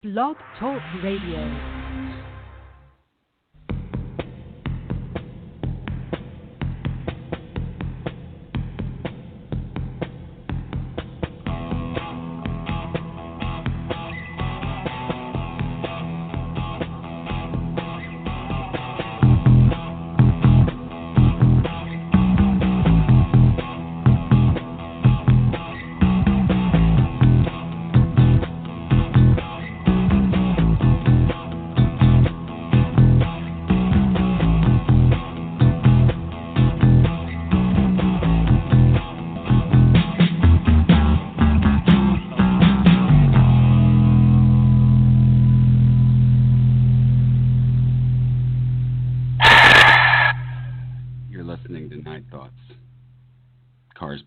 Blog Talk Radio.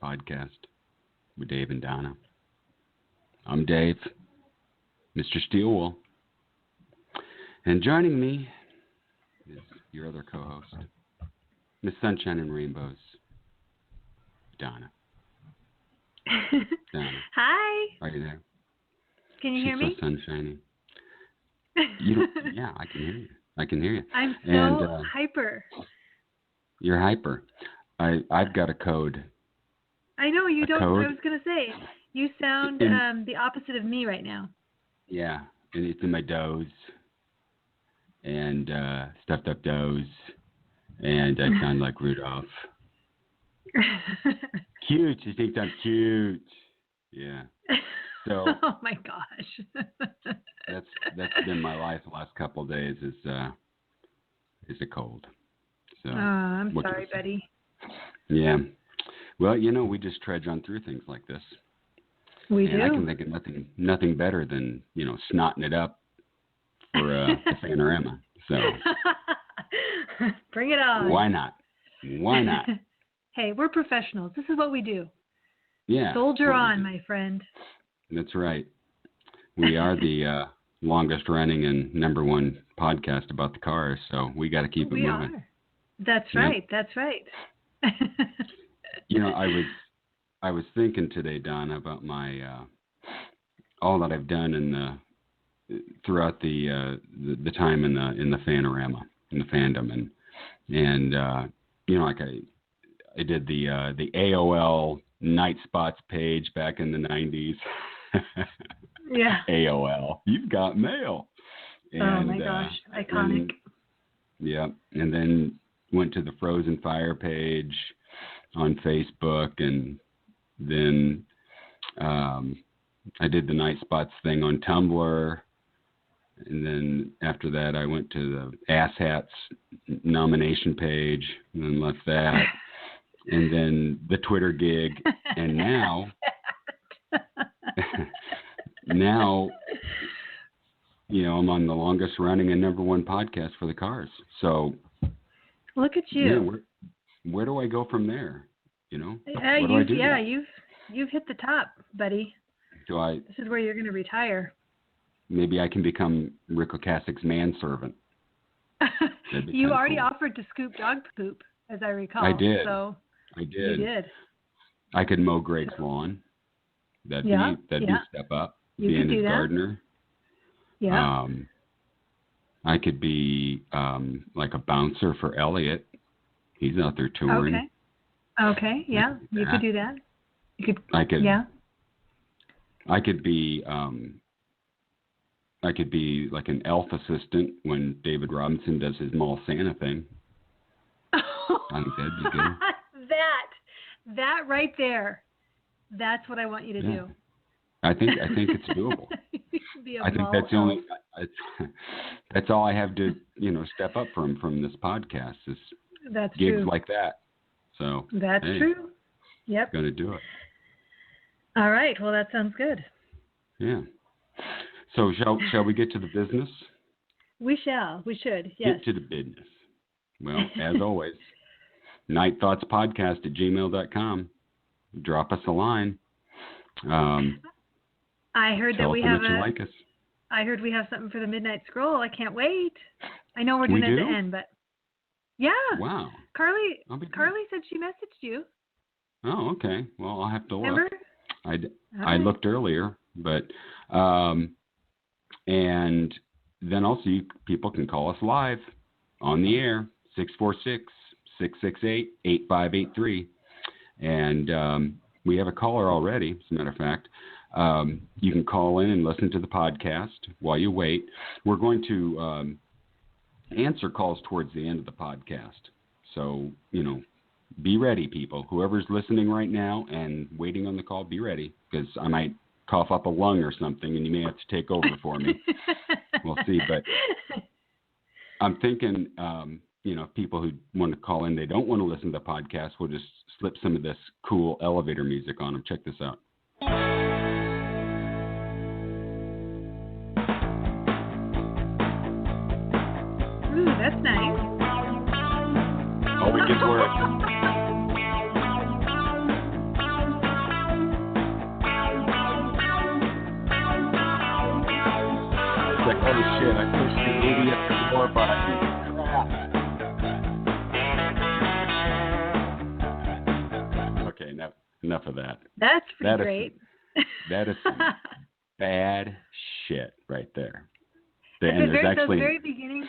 Podcast with Dave and Donna. I'm Dave, Mr. Steelwool, and joining me is your other co-host, Miss Sunshine and Rainbows, Donna. Donna. Hi. Are you there? Can you hear me? She's so sunshiny. Yeah, I can hear you. I can hear you. I'm so hyper. You're hyper. I've got a code. I know, you don't. Code? I was going to say, you sound the opposite of me right now. Yeah, and it's in my doze, and stuffed up doze, and I sound like Rudolph. Cute, you think I'm cute? Yeah. So. Oh my gosh. that's been my life the last couple of days is a cold. So. I'm sorry, buddy. Yeah. Well, we just trudge on through things like this. We do. I can think of nothing better than, snotting it up for a panorama. So. Bring it on. Why not? Why not? Hey, we're professionals. This is what we do. Yeah. Soldier on, my friend. That's right. We are the longest running and number one podcast about the cars, so we got to keep it moving. We are. That's right. That's right. I was thinking today, Donna, about my all that I've done throughout the time in the panorama, in the fandom, and like I did the AOL Night Spots page back in the 90s. Yeah. AOL, you've got mail. And, oh my gosh, iconic. And then went to the Frozen Fire page on Facebook, and then I did the Night Spots thing on Tumblr, and then after that I went to the Ass Hats nomination page, and then left that, and then the Twitter gig, and now I'm on the longest running and number one podcast for the cars. So look at you. Where do I go from there? What do I do? Yeah, you've hit the top, buddy. This is where you're going to retire. Maybe I can become Rick Ocasek's manservant. You already offered to scoop dog poop, as I recall. I did. So I did. You did. I could mow Greg's lawn. That'd be a step up. You Being could do his that. gardener. Yeah. I could be like a bouncer for Elliot. He's out there touring. Okay. Yeah. You could do that. I could. Yeah. I could be like an elf assistant when David Robinson does his Mall Santa thing. I think that'd be good. That right there. That's what I want you to do. I think it's doable. I think that's the only. That's all I have to step up from this podcast is that's gigs true. like that. So that's true. Yep. Going to do it. All right. Well, that sounds good. Yeah. So shall we get to the business? We shall. We should. Yes. Get to the business. Well, as always, nightthoughtspodcast@gmail.com. Drop us a line. I heard that we have like us. I heard we have something for the Midnight Scroll. I can't wait. I know we're doing it at the end, but yeah. Wow. Carly said she messaged you. Oh, okay. Well, I'll have to look. Remember? I looked earlier, but And then also people can call us live on the air, 646-668-8583. And we have a caller already, as a matter of fact. You can call in and listen to the podcast while you wait. We're going to answer calls towards the end of the podcast. So, be ready, people. Whoever's listening right now and waiting on the call, be ready, because I might cough up a lung or something, and you may have to take over for me. We'll see. But I'm thinking, people who want to call in, they don't want to listen to the podcast, we'll just slip some of this cool elevator music on them. Check this out. Ooh, that's nice. Oh, it gets worse. It's like, oh shit, I pushed the idiot floor button. Okay, enough of that. That's pretty great. That is some bad shit right there. At the very beginning,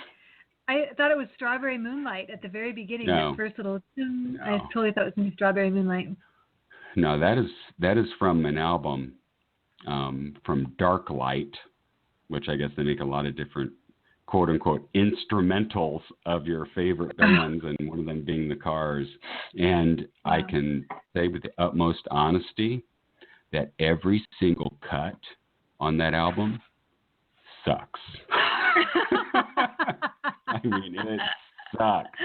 I thought it was Strawberry Moonlight at the very beginning. No. That first little, No. I totally thought it was going to be Strawberry Moonlight. No, that is from an album from Dark Light, which I guess they make a lot of different quote unquote instrumentals of your favorite bands, and one of them being the Cars. And I can say with the utmost honesty that every single cut on that album sucks. I mean, it sucks.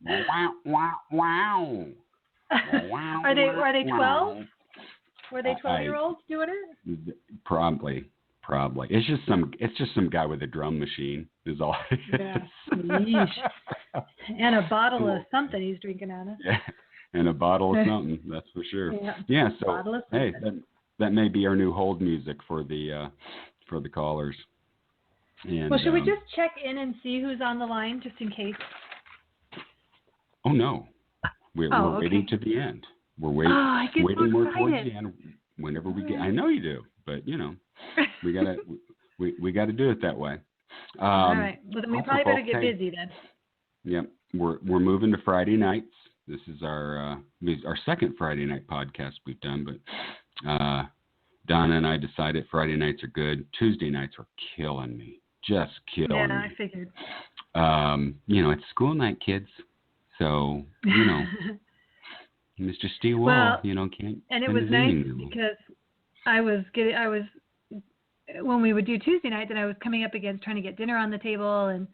Wow, wow, wow. Wow, Are they 12? wow. Were they 12-year-olds doing it? Probably. It's just some guy with a drum machine is all it is. Yeah. And a bottle of something he's drinking out of. Yeah. And a bottle of something, that's for sure. Yeah, so hey, that may be our new hold music for the callers. And, well, should we just check in and see who's on the line, just in case? Oh no, we're waiting to the end. We're waiting more towards the end. Whenever we get, I know you do, but we gotta do it that way. All right. Well, then we probably better get busy then. Yep, we're moving to Friday nights. This is our second Friday night podcast we've done, but Donna and I decided Friday nights are good. Tuesday nights are killing me. Just killing me. Yeah, I figured. It's school night, kids. So, Mr. Steel Wall, can't. And it was nice because I was when we would do Tuesday night, then I was coming up against trying to get dinner on the table and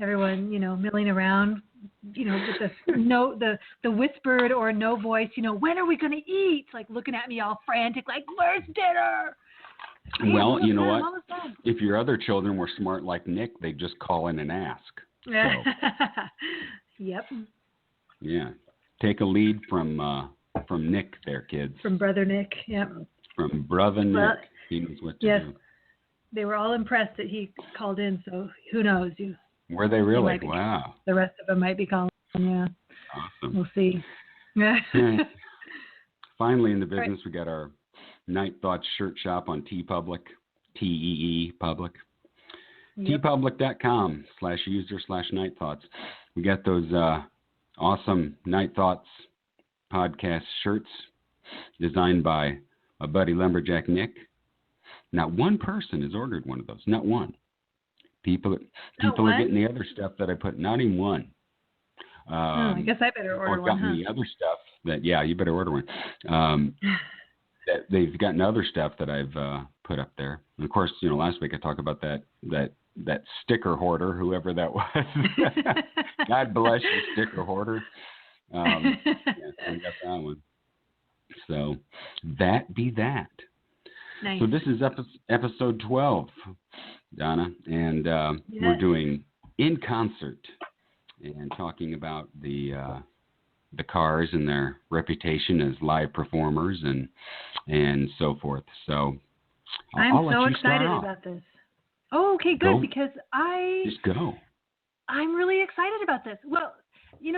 everyone, milling around, with the whispered or no voice, when are we going to eat? Like looking at me all frantic, like, where's dinner? Well, you know what? If your other children were smart like Nick, they'd just call in and ask. So. Yep. Yeah. Take a lead from Nick there, kids. From Brother Nick, yep. From Brother Nick. He knows what to do. They were all impressed that he called in, so who knows? Were they really? Wow. The rest of them might be calling, yeah. Awesome. We'll see. Yeah. Finally in the business, we got our Night Thoughts shirt shop on TeePublic, T-E-E Public. Yep. TeePublic.com/user/Night Thoughts. We got those awesome Night Thoughts podcast shirts designed by my buddy Lumberjack Nick. Not one person has ordered one of those. Not one. People are getting the other stuff that I put. Not even one. I guess I better order one. Gotten the other stuff that you better order one. That they've gotten other stuff that I've put up there. And of course, last week I talked about that sticker hoarder, whoever that was. God bless you, sticker hoarder. I got that one. So that be that. Nice. So this is episode 12, Donna, and we're doing In Concert and talking about the Cars and their reputation as live performers and so forth. So I'll so let you excited start about this. Oh, okay, good, go. because Just go. I'm really excited about this. Well, you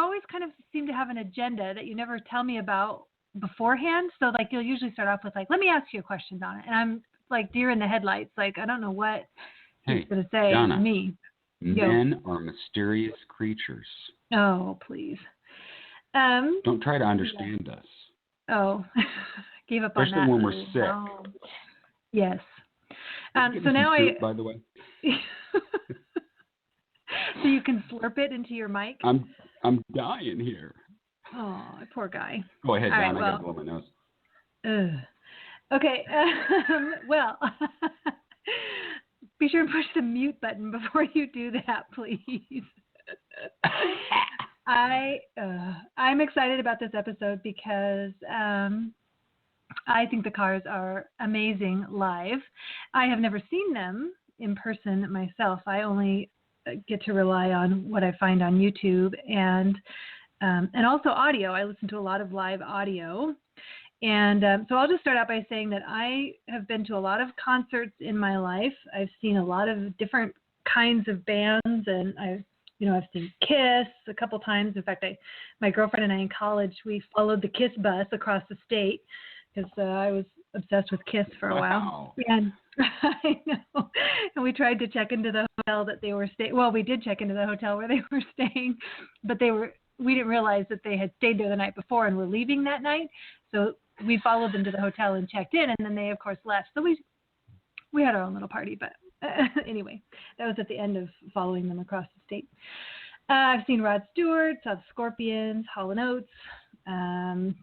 always kind of seem to have an agenda that you never tell me about beforehand. So like you'll usually start off with like, let me ask you a question, Donna. And I'm like deer in the headlights. Like, I don't know what he's Hey, going to say Donna, to me. men are mysterious creatures. Oh, please. Don't try to Yeah. understand us. Oh, gave up on Especially that. when we're sick. Oh. Yes. So now soup, by the way. So you can slurp it into your mic? I'm dying here. Oh, poor guy. Go ahead, All Don. right, I gotta blow my nose. Okay. Well, be sure and push the mute button before you do that, please. I'm excited about this episode because I think the Cars are amazing live. I have never seen them in person myself. I only get to rely on what I find on YouTube and also audio. I listen to a lot of live audio. And so I'll just start out by saying that I have been to a lot of concerts in my life. I've seen a lot of different kinds of bands, and I've seen Kiss a couple times. In fact, my girlfriend and I in college, we followed the Kiss bus across the state because I was obsessed with Kiss for a while. And I know. And we tried to check into the hotel that they were staying. Well, we did check into the hotel where they were staying, but we didn't realize that they had stayed there the night before and were leaving that night. So we followed them to the hotel and checked in, and then they, of course, left. So we had our own little party. But anyway, that was at the end of following them across the state. I've seen Rod Stewart, saw the Scorpions, Hall & Oates,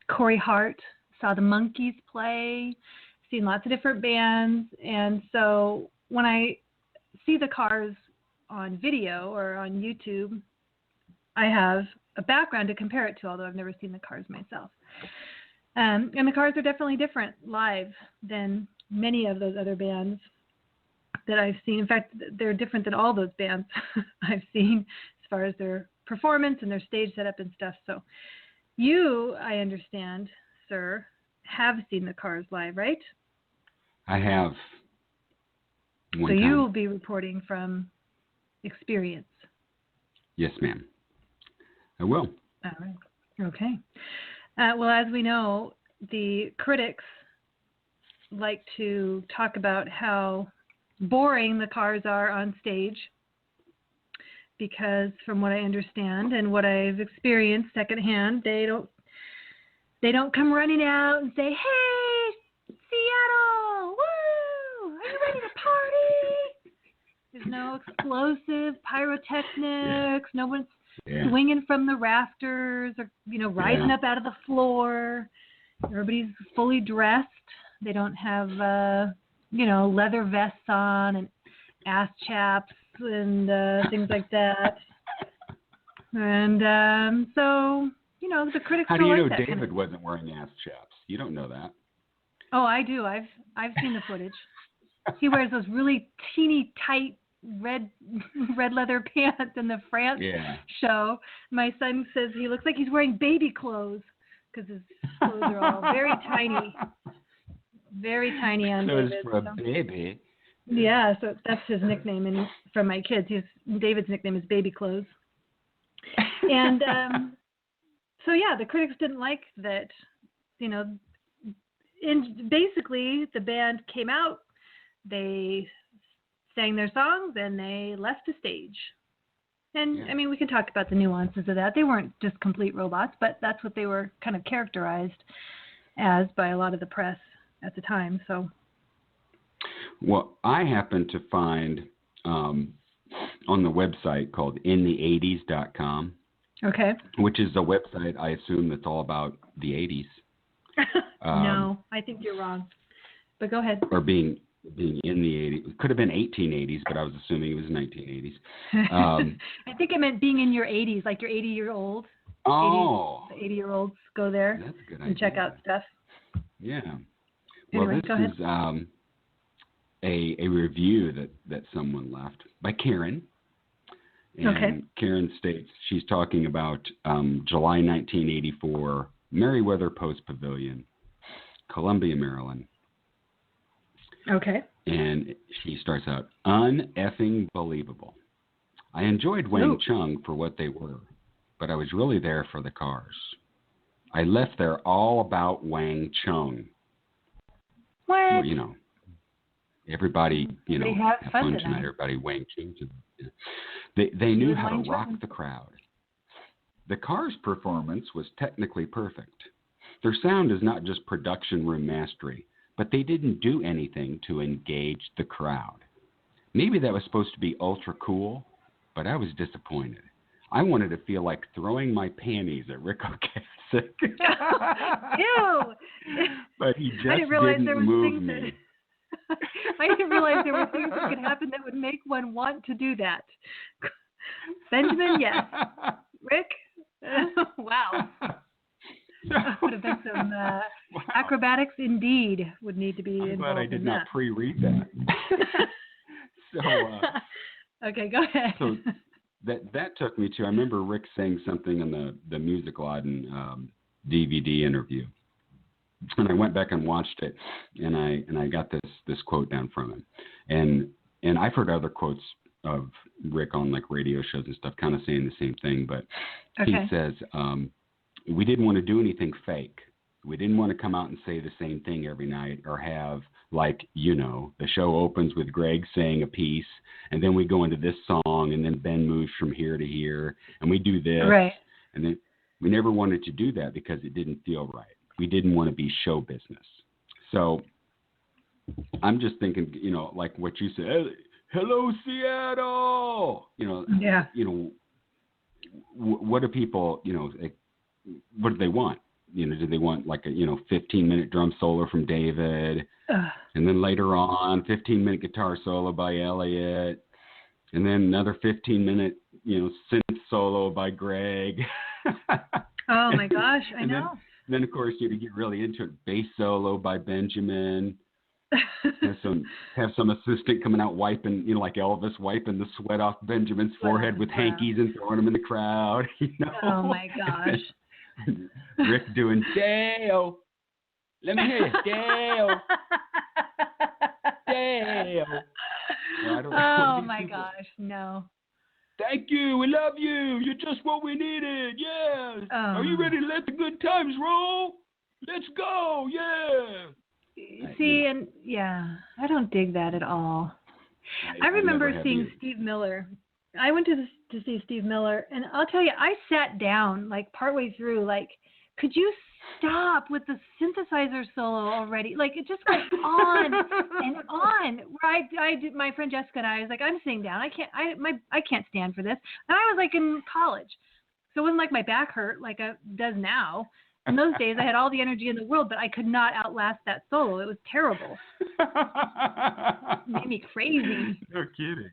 Corey Hart, saw the Monkees play, seen lots of different bands. And so when I see the Cars on video or on YouTube, I have a background to compare it to, although I've never seen the Cars myself. And the Cars are definitely different live than many of those other bands that I've seen. In fact, they're different than all those bands I've seen as far as their performance and their stage setup and stuff. So you, I understand, sir, have seen the Cars live, right? I have. So you will be reporting from experience. Yes, ma'am. I will. All right. Okay. Well, as we know, the critics like to talk about how boring the Cars are on stage because, from what I understand and what I've experienced secondhand, they don't come running out and say, "Hey, Seattle, woo! Are you ready to party?" There's no explosive pyrotechnics. No one's swinging from the rafters or, rising up out of the floor. Everybody's fully dressed. They don't have, leather vests on and ass chaps and things like that. And so, the critics How do you know that David wasn't wearing ass chaps? You don't know that. Oh, I do. I've seen the footage. He wears those really teeny tight red leather pants in the France show. My son says he looks like he's wearing baby clothes because his clothes are all very tiny on David. For a baby. Yeah, so that's his nickname, and from my kids, David's nickname is Baby Clothes. And so the critics didn't like that. And basically the band came out, they sang their songs, and they left the stage. And I mean, we can talk about the nuances of that. They weren't just complete robots, but that's what they were kind of characterized as by a lot of the press at the time. So, well, I happened to find on the website called intheeighties.com. Okay. Which is a website, I assume, that's all about the 80s. No, I think you're wrong. But go ahead. Or being in the 80s. It could have been 1880s, but I was assuming it was 1980s. I think it meant being in your 80s, like you're 80-year-old. Oh. 80-year-olds go there. That's a good idea. And check out stuff. Yeah. Anyway, well, this is a review that someone left by Karen. And Karen states she's talking about July 1984, Meriwether Post Pavilion, Columbia, Maryland. Okay. And she starts out, uneffing believable. I enjoyed Wang Chung for what they were, but I was really there for the Cars. I left there all about Wang Chung. What? Well, everybody, They have fun tonight. Everybody Wang Chung. They knew how to rock the crowd. The Cars' performance was technically perfect. Their sound is not just production room mastery, but they didn't do anything to engage the crowd. Maybe that was supposed to be ultra cool, but I was disappointed. I wanted to feel like throwing my panties at Rick Ocasek. Ew! But he just didn't move me. I didn't realize there were things that could happen that would make one want to do that. Benjamin, yes. Rick? Wow. That would have been some acrobatics indeed would need to be involved. I'm glad I did not that. pre-read that. Okay, go ahead. So that took me to, I remember Rick saying something in the Music Laden DVD interview. And I went back and watched it, and I got this quote down from him. And I've heard other quotes of Rick on like radio shows and stuff kind of saying the same thing, but he says, we didn't want to do anything fake. We didn't want to come out and say the same thing every night or have like, the show opens with Greg saying a piece and then we go into this song and then Ben moves from here to here and we do this. Right. And then we never wanted to do that because it didn't feel right. We didn't want to be show business. So I'm just thinking, like what you said, hello, Seattle, Yeah. What do people, what do they want? Do they want like a, 15-minute drum solo from David, and then later on, 15-minute guitar solo by Elliot, and then another 15-minute, synth solo by Greg. Oh my gosh, I know. Then of course you get really into it, bass solo by Benjamin. have some assistant coming out wiping, like Elvis wiping the sweat off Benjamin's forehead with hankies and throwing them in the crowd. Oh my gosh. Rick doing Dale. Let me hear you, Dale. Dale. Oh my gosh, no. Thank you. We love you. You're just what we needed. Yeah. Are you ready to let the good times roll? Let's go. Yeah. See, and I don't dig that at all. I remember seeing Steve Miller. I went to see Steve Miller, and I'll tell you, I sat down like partway through, like, could you stop with the synthesizer solo already? Like, it just went on and on. Where I did, my friend Jessica and I was like, I'm sitting down. I can't stand for this. And I was like in college, so it wasn't like my back hurt like it does now. In those days, I had all the energy in the world, but I could not outlast that solo. It was terrible. It made me crazy. No kidding.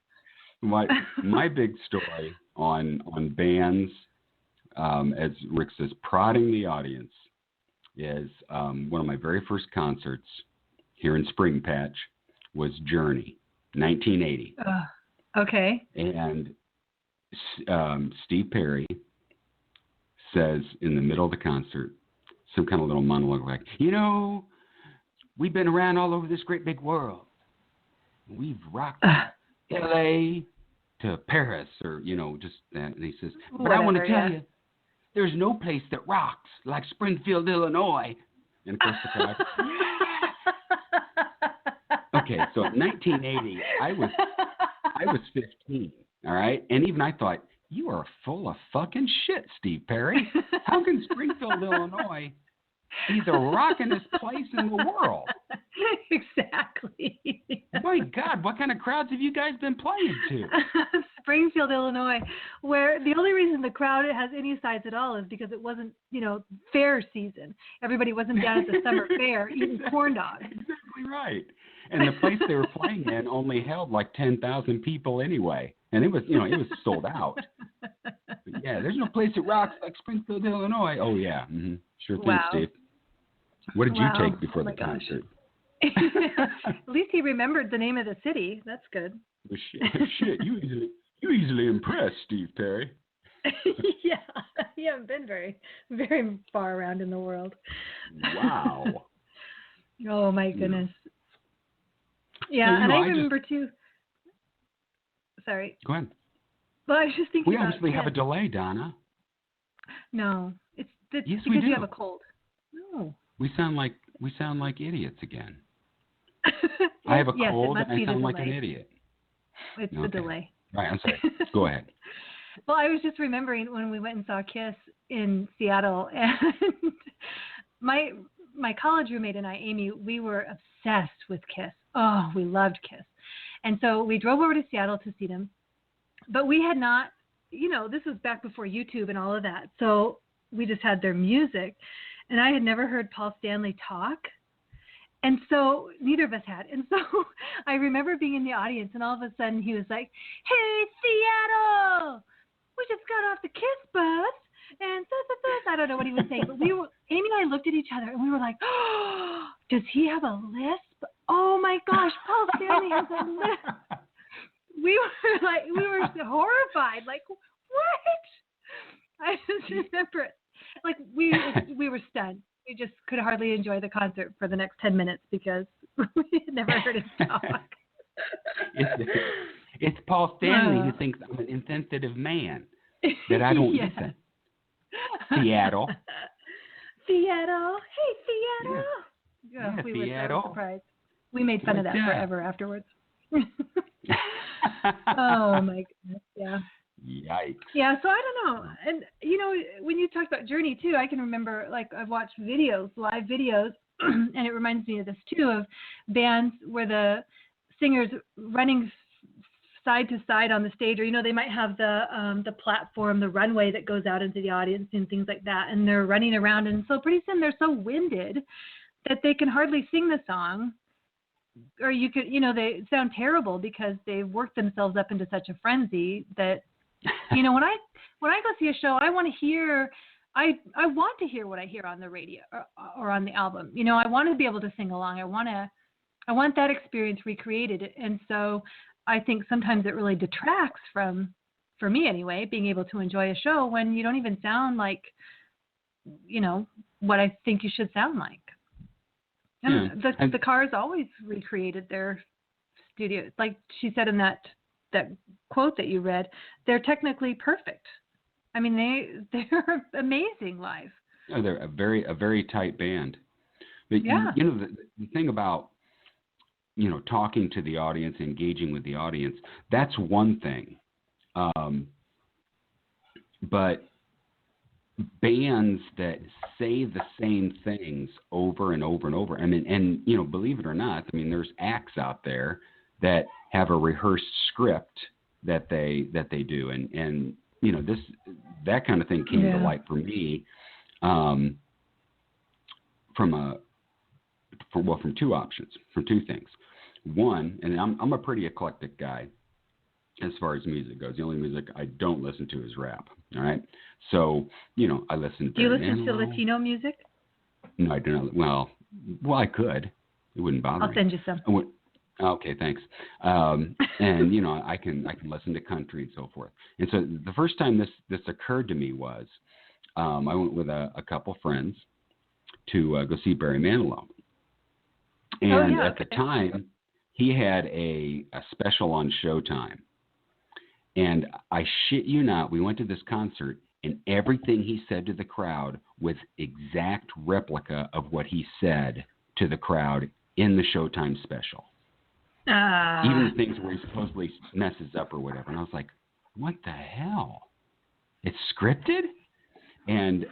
My big story on bands, as Rick says, prodding the audience, is one of my very first concerts here in Spring Patch was Journey, 1980. Okay. And Steve Perry says in the middle of the concert, some kind of little monologue like, we've been around all over this great big world. We've rocked L.A. to Paris or, just that. And he says, but I want to tell you, there's no place that rocks like Springfield, Illinois. And of course the crowd. Okay, so in 1980, I was 15, all right? And even I thought, you are full of fucking shit, Steve Perry. How can Springfield, Illinois be the rockinest place in the world? Exactly. My God, what kind of crowds have you guys been playing to? Springfield, Illinois, where the only reason the crowd has any size at all is because it wasn't, fair season. Everybody wasn't down at the summer fair eating corn dogs. Exactly right. And the place they were playing in only held like 10,000 people anyway. And it was, it was sold out. But yeah, there's no place that rocks like Springfield, Illinois. Oh, yeah. Mm-hmm. Sure thing, Steve. What did you take before the concert? At least he remembered the name of the city. That's good. Well, shit, you easily impressed, Steve Perry. Yeah, you haven't been very, very far around in the world. Wow. Oh, my goodness. Yeah, and I remember too. Sorry. Go ahead. Well, I was just thinking. We obviously have a delay, Donna. No, it's yes, because we do. You have a cold. No. We sound like idiots again. I have a Yes, it cold must and be I the sound like an delay. idiot. It's the Okay. delay. Right, I'm sorry. Go ahead. Well, I was just remembering when we went and saw Kiss in Seattle, and my my college roommate and I, Amy, we were obsessed with Kiss. Oh, we loved Kiss, and so we drove over to Seattle to see them. But we had not, this was back before YouTube and all of that, so we just had their music, and I had never heard Paul Stanley talk. And so neither of us had. And so I remember being in the audience, and all of a sudden he was like, "Hey, Seattle, we just got off the Kiss bus." And I don't know what he was saying, but Amy and I looked at each other, and we were like, "Oh, does he have a lisp? Oh my gosh, Paul Stanley has a lisp." We were so horrified. Like, what? I just remember it. Like, we were stunned. We just could hardly enjoy the concert for the next 10 minutes because we had never heard him talk. It's Paul Stanley who thinks I'm an insensitive man, that I don't listen. Seattle. Seattle. Hey, Seattle. Yeah, We Seattle. were so surprised. We made fun of that forever afterwards. Oh, my goodness. Yeah. Yikes. Yeah, so I don't know. And, when you talked about Journey, too, I can remember, like, I've watched live videos, and it reminds me of this, too, of bands where the singers running side to side on the stage, or, they might have the platform, the runway that goes out into the audience and things like that, and they're running around, and so pretty soon they're so winded that they can hardly sing the song. Or you could, they sound terrible because they've worked themselves up into such a frenzy that, when I go see a show, I want to hear, I want to hear what I hear on the radio or on the album. I want to be able to sing along. I want that experience recreated. And so I think sometimes it really detracts from, for me anyway, being able to enjoy a show when you don't even sound like, what I think you should sound like. And the Cars always recreated their studio. Like she said in that quote that you read, they're technically perfect. I mean, they're amazing live. Oh, they're a very tight band. But yeah. The thing about, talking to the audience, engaging with the audience, that's one thing. But bands that say the same things over and over and over. I mean, and believe it or not, I mean, there's acts out there that have a rehearsed script that they do, and that kind of thing came to light for me, from two things. One, and I'm a pretty eclectic guy as far as music goes. The only music I don't listen to is rap. All right. So, I listen to. Do you listen to Latino music? No, I do not. Well, I could. It wouldn't bother me. I'll send you some. Okay, thanks. And I can listen to country and so forth. And so the first time this occurred to me was, I went with a couple friends to go see Barry Manilow. And at the time, he had a special on Showtime. And I shit you not, we went to this concert, and everything he said to the crowd was exact replica of what he said to the crowd in the Showtime special. Even the things where he supposedly messes up or whatever. And I was like, what the hell? It's scripted? And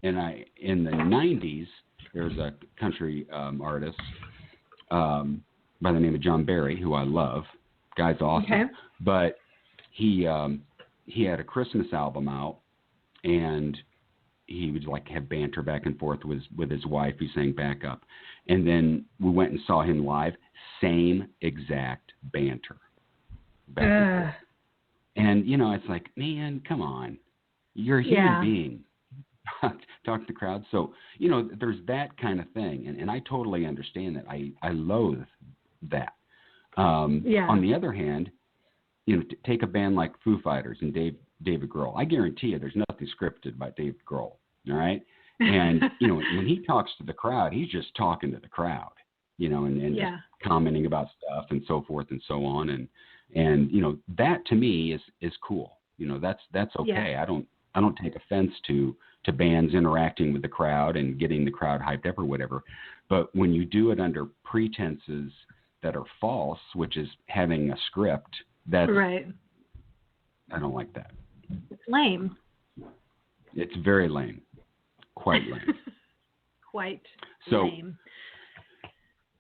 in the 90s, there's a country artist by the name of John Barry, who I love. Guy's awesome. Okay. But he had a Christmas album out, and he would like have banter back and forth with his wife who sang backup. And then we went and saw him live, same exact banter. Back and forth. And, it's like, man, come on. You're a human being. Talk to the crowd. So, there's that kind of thing. And I totally understand that. I loathe that. On the other hand, take a band like Foo Fighters and David Grohl. I guarantee you there's nothing scripted by David Grohl. All right. And, when he talks to the crowd, he's just talking to the crowd, and just commenting about stuff and so forth and so on. And that to me is cool. That's okay. Yeah. I don't take offense to bands interacting with the crowd and getting the crowd hyped up or whatever. But when you do it under pretenses that are false, which is having a script, that's right. I don't like that. It's lame. It's very lame. Quite lame. Quite so, lame.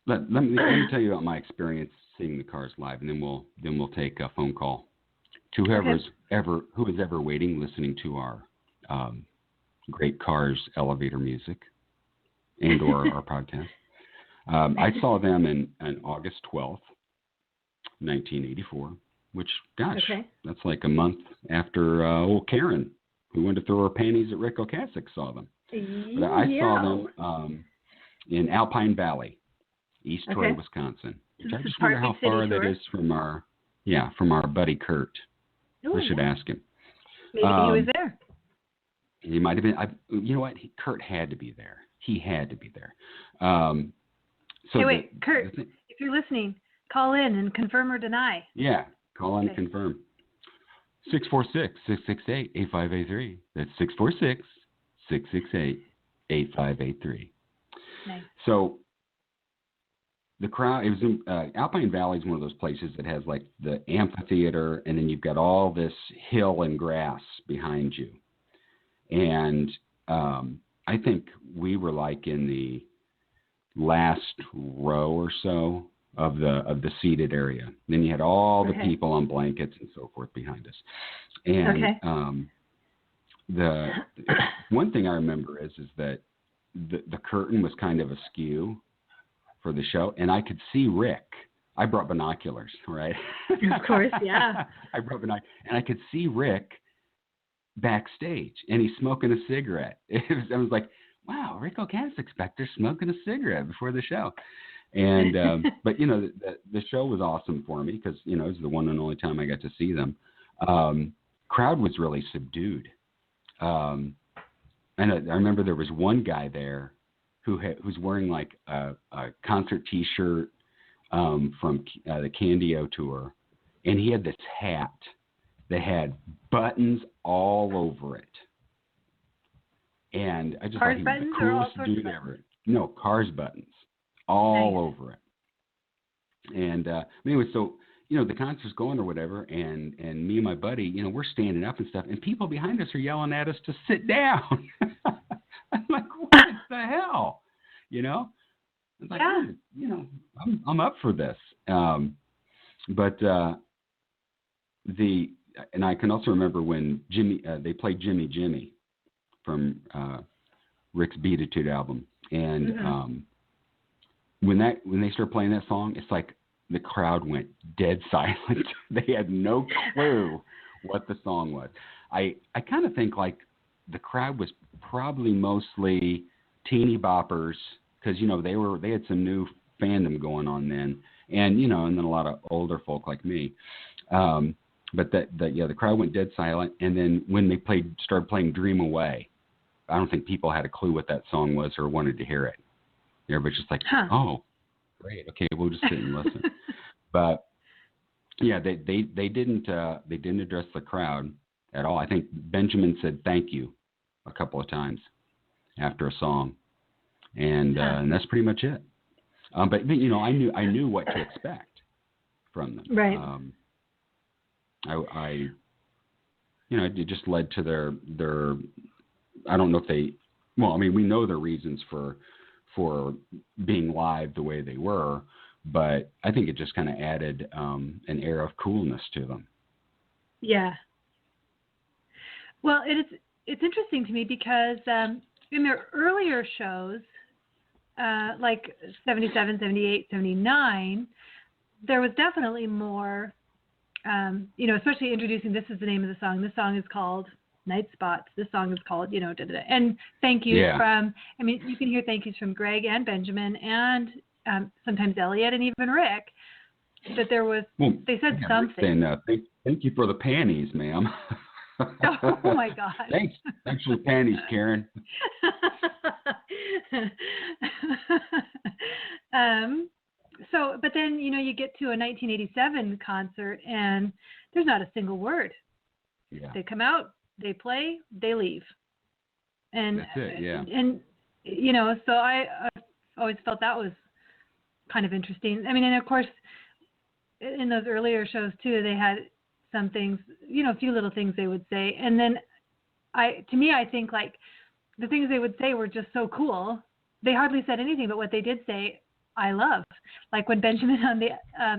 Let me tell you about my experience seeing the Cars live, and then we'll take a phone call to who is ever waiting, listening to our great Cars elevator music and or our podcast. I saw them on August 12th, 1984, which, gosh, that's like a month after old Karen, who wanted to throw her panties at Rick Ocasek, saw them. But I saw them in Alpine Valley, East Troy, Wisconsin. Which I just wonder how far that is from our buddy Kurt. Ooh. I should ask him. Maybe he was there. He might have been. You know what? Kurt had to be there. He had to be there. Kurt, if you're listening, call in and confirm or deny. Yeah, call in and confirm. 646-668-8583. That's 646-668-8583. Nice. So the crowd, it was in, Alpine Valley is one of those places that has like the amphitheater, and then you've got all this hill and grass behind you. And I think we were like in the last row or so of the seated area. Then you had all the people on blankets and so forth behind us. And the one thing I remember is that the curtain was kind of askew for the show, and I could see Rick. I brought binoculars, right? Of course, yeah. I brought binoculars, and I could see Rick backstage, and he's smoking a cigarette. I was like, wow, Rick Ocasek's back there smoking a cigarette before the show. And but you know, the show was awesome for me because you know it was the one and only time I got to see them. Crowd was really subdued, and I remember there was one guy there who's wearing like a concert T-shirt from the Candio tour, and he had this hat that had buttons all over it. And I just thought he was the coolest dude ever. No, Cars buttons all over it. And anyway, so you know the concert's going or whatever, and me and my buddy, you know, we're standing up and stuff, and people behind us are yelling at us to sit down. I'm like, what the hell? You know? It's like, you know, I'm up for this. But and I can also remember when they played Jimmy from Rick's Beat It Toot album, and when they started playing that song, it's like the crowd went dead silent. They had no clue what the song was. I kind of think like the crowd was probably mostly teeny boppers because you know they had some new fandom going on then, and you know, and then a lot of older folk like me. But the crowd went dead silent, and then when they started playing Dream Away, I don't think people had a clue what that song was or wanted to hear it. Everybody's just like, oh, great, okay, we'll just sit and listen. But yeah, they didn't address the crowd at all. I think Benjamin said thank you a couple of times after a song, and that's pretty much it. But you know, I knew what to expect from them. Right. I you know, it just led to their I don't know if they, well, I mean, we know their reasons for being live the way they were, but I think it just kind of added an air of coolness to them. Yeah. Well, it's interesting to me because in their earlier shows, like 77, 78, 79, there was definitely more, you know, especially introducing, this is the name of the song. This song is called Night Spots. This song is called, you know, da, da, da. And thank yous from, I mean, you can hear thank yous from Greg and Benjamin and sometimes Elliot and even Rick, that there was, they said something. Saying, thank you for the panties, ma'am. Oh my God. Thanks for the panties, Karen. So, but then, you know, you get to a 1987 concert and there's not a single word. Yeah. They come out, they play, they leave. And that's it, yeah. And, you know, so always felt that was kind of interesting. I mean, and of course, in those earlier shows too, they had some things, a few little things they would say. And then I think like the things they would say were just so cool. They hardly said anything, but what they did say, I love. Like when Benjamin on the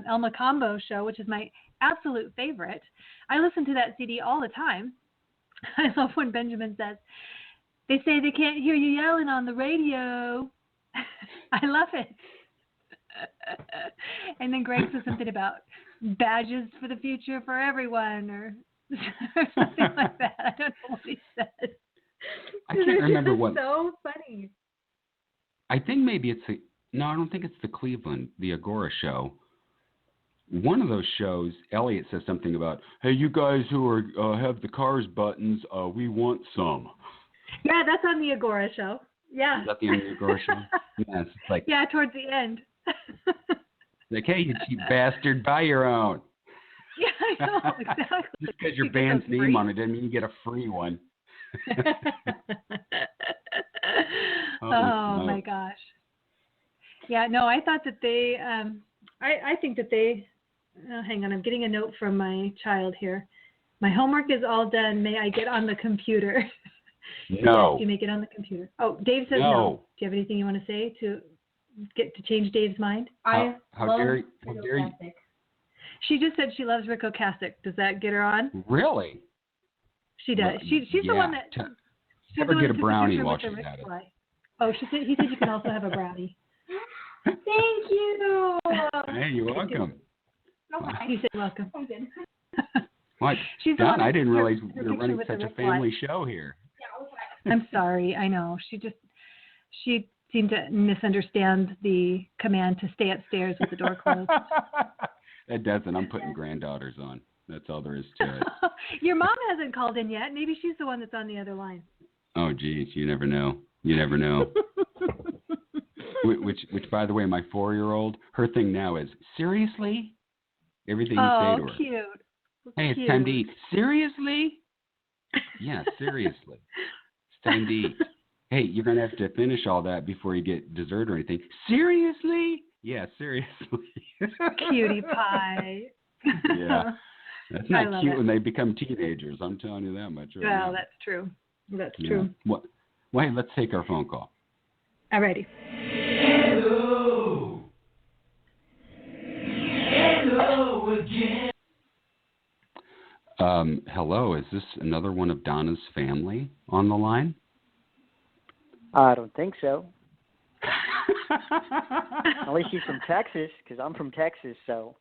Elma Combo show, which is my absolute favorite, I listen to that CD all the time. I love when Benjamin says, they say they can't hear you yelling on the radio. I love it. And then Greg says something about badges for the future for everyone or something like that. I don't know what he said. I can't remember what. So funny. I think maybe it's no, I don't think it's the Cleveland, the Agora show. One of those shows, Elliot says something about, hey, you guys who are have the Cars buttons, we want some. Yeah, that's on the Agora show. Yeah. Is that the end of the Agora show? Yes. It's like, yeah, towards the end. like, hey, you cheap bastard, buy your own. Yeah, I know, exactly. Just because your band's name on it doesn't mean you get a free one. Oh my gosh. Yeah, no, I thought that they, I think that they, hang on, I'm getting a note from my child here. My homework is all done. May I get on the computer? No. Yes, you may get on the computer. Oh, Dave says no. Do you have anything you want to say to change Dave's mind? How dare you? She just said she loves Rick Ocasek. Does that get her on? Really? She does. She's the one that. Have her get a brownie while she's at it. Oh, he said you can also have a brownie. Thank you. Hey, you're welcome. He said welcome. I'm good. What? Don, I didn't realize we were running such a family show here. I'm sorry. I know. She seemed to misunderstand the command to stay upstairs with the door closed. That doesn't. I'm putting granddaughters on. That's all there is to it. Your mom hasn't called in yet. Maybe she's the one that's on the other line. Oh, geez. You never know. You never know. which, by the way, my 4-year-old, her thing now is, seriously? Everything you say to her. Cute. Hey, it's time to eat. Seriously? Yeah, seriously. It's time to eat. Hey, you're going to have to finish all that before you get dessert or anything. Seriously? Yeah, seriously. Cutie pie. Yeah. That's not cute when they become teenagers. I'm telling you that much. Right now. That's true. That's true. What? Well, hey, let's take our phone call. Alrighty. Hello. Hello again. Hello. Is this another one of Donna's family on the line? I don't think so. At least she's from Texas, because I'm from Texas, so.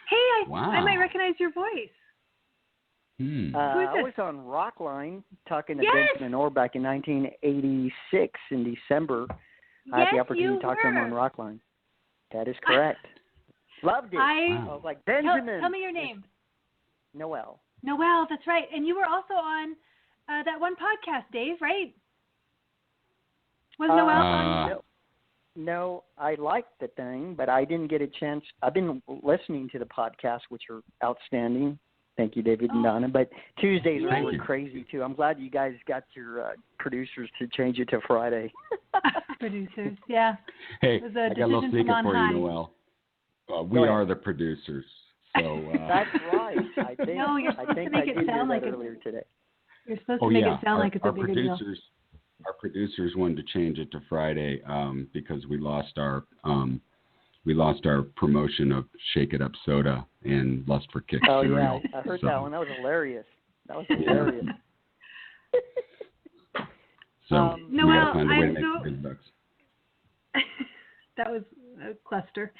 Hey, I might recognize your voice. I was on Rockline talking to Benjamin Orr back in 1986 in December. I had the opportunity to talk to him on Rockline. That is correct. Loved it. I was like, Benjamin. Tell me your name. Noel. Noel, that's right. And you were also on that one podcast, Dave, right? Was Noel on? No, I liked the thing, but I didn't get a chance. I've been listening to the podcasts, which are outstanding. Thank you, David and Donna. But Tuesdays were crazy, too. I'm glad you guys got your producers to change it to Friday. Producers, yeah. Hey, I got a little secret for you, Noel. We are the producers. So that's right. I think you're supposed to make it sound like earlier today. You're supposed to make it sound like it's a big deal. Our producers wanted to change it to Friday because we lost our promotion of Shake It Up Soda and Lust for Kicks cereal. I heard that one. That was hilarious. Hilarious. So Noel, we got to find a way to make big bucks. That was a cluster.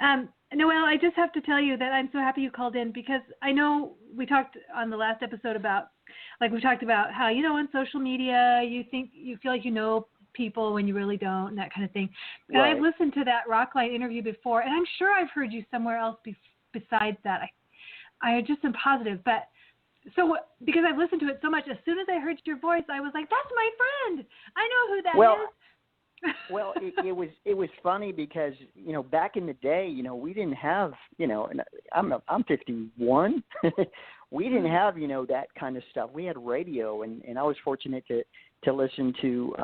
Noel, I just have to tell you that I'm so happy you called in because I know we talked on the last episode about, we talked about how, on social media, you feel like you know people when you really don't and that kind of thing. And I've listened to that Rockline interview before, and I'm sure I've heard you somewhere else besides that. I just am positive. But so because I've listened to it so much, as soon as I heard your voice, I was like, that's my friend. I know who that is. Well, it was funny because, back in the day, we didn't have, I'm 51. We didn't have, that kind of stuff. We had radio, and I was fortunate to listen to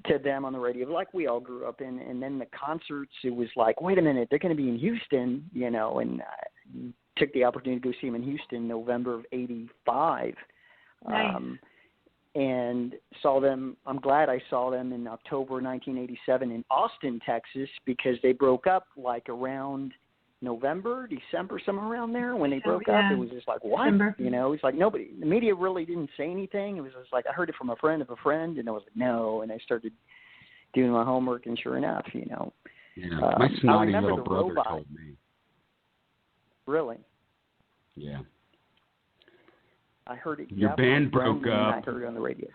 to them on the radio, like we all grew up in. And then the concerts, it was like, wait a minute, they're going to be in Houston, you know, and I took the opportunity to go see them in Houston, November of '85. Nice. And saw them. I'm glad I saw them in October 1987 in Austin, Texas, because they broke up like around November, December, somewhere around there. When they broke up, it was just like, what? December. You know, it's like nobody, the media really didn't say anything. It was just like, I heard it from a friend of a friend, and I was like, no. And I started doing my homework, and sure enough, you know. Yeah, my snotty little brother robot. told me. Really? Yeah. I heard it. Your band broke up. I heard it on the radio.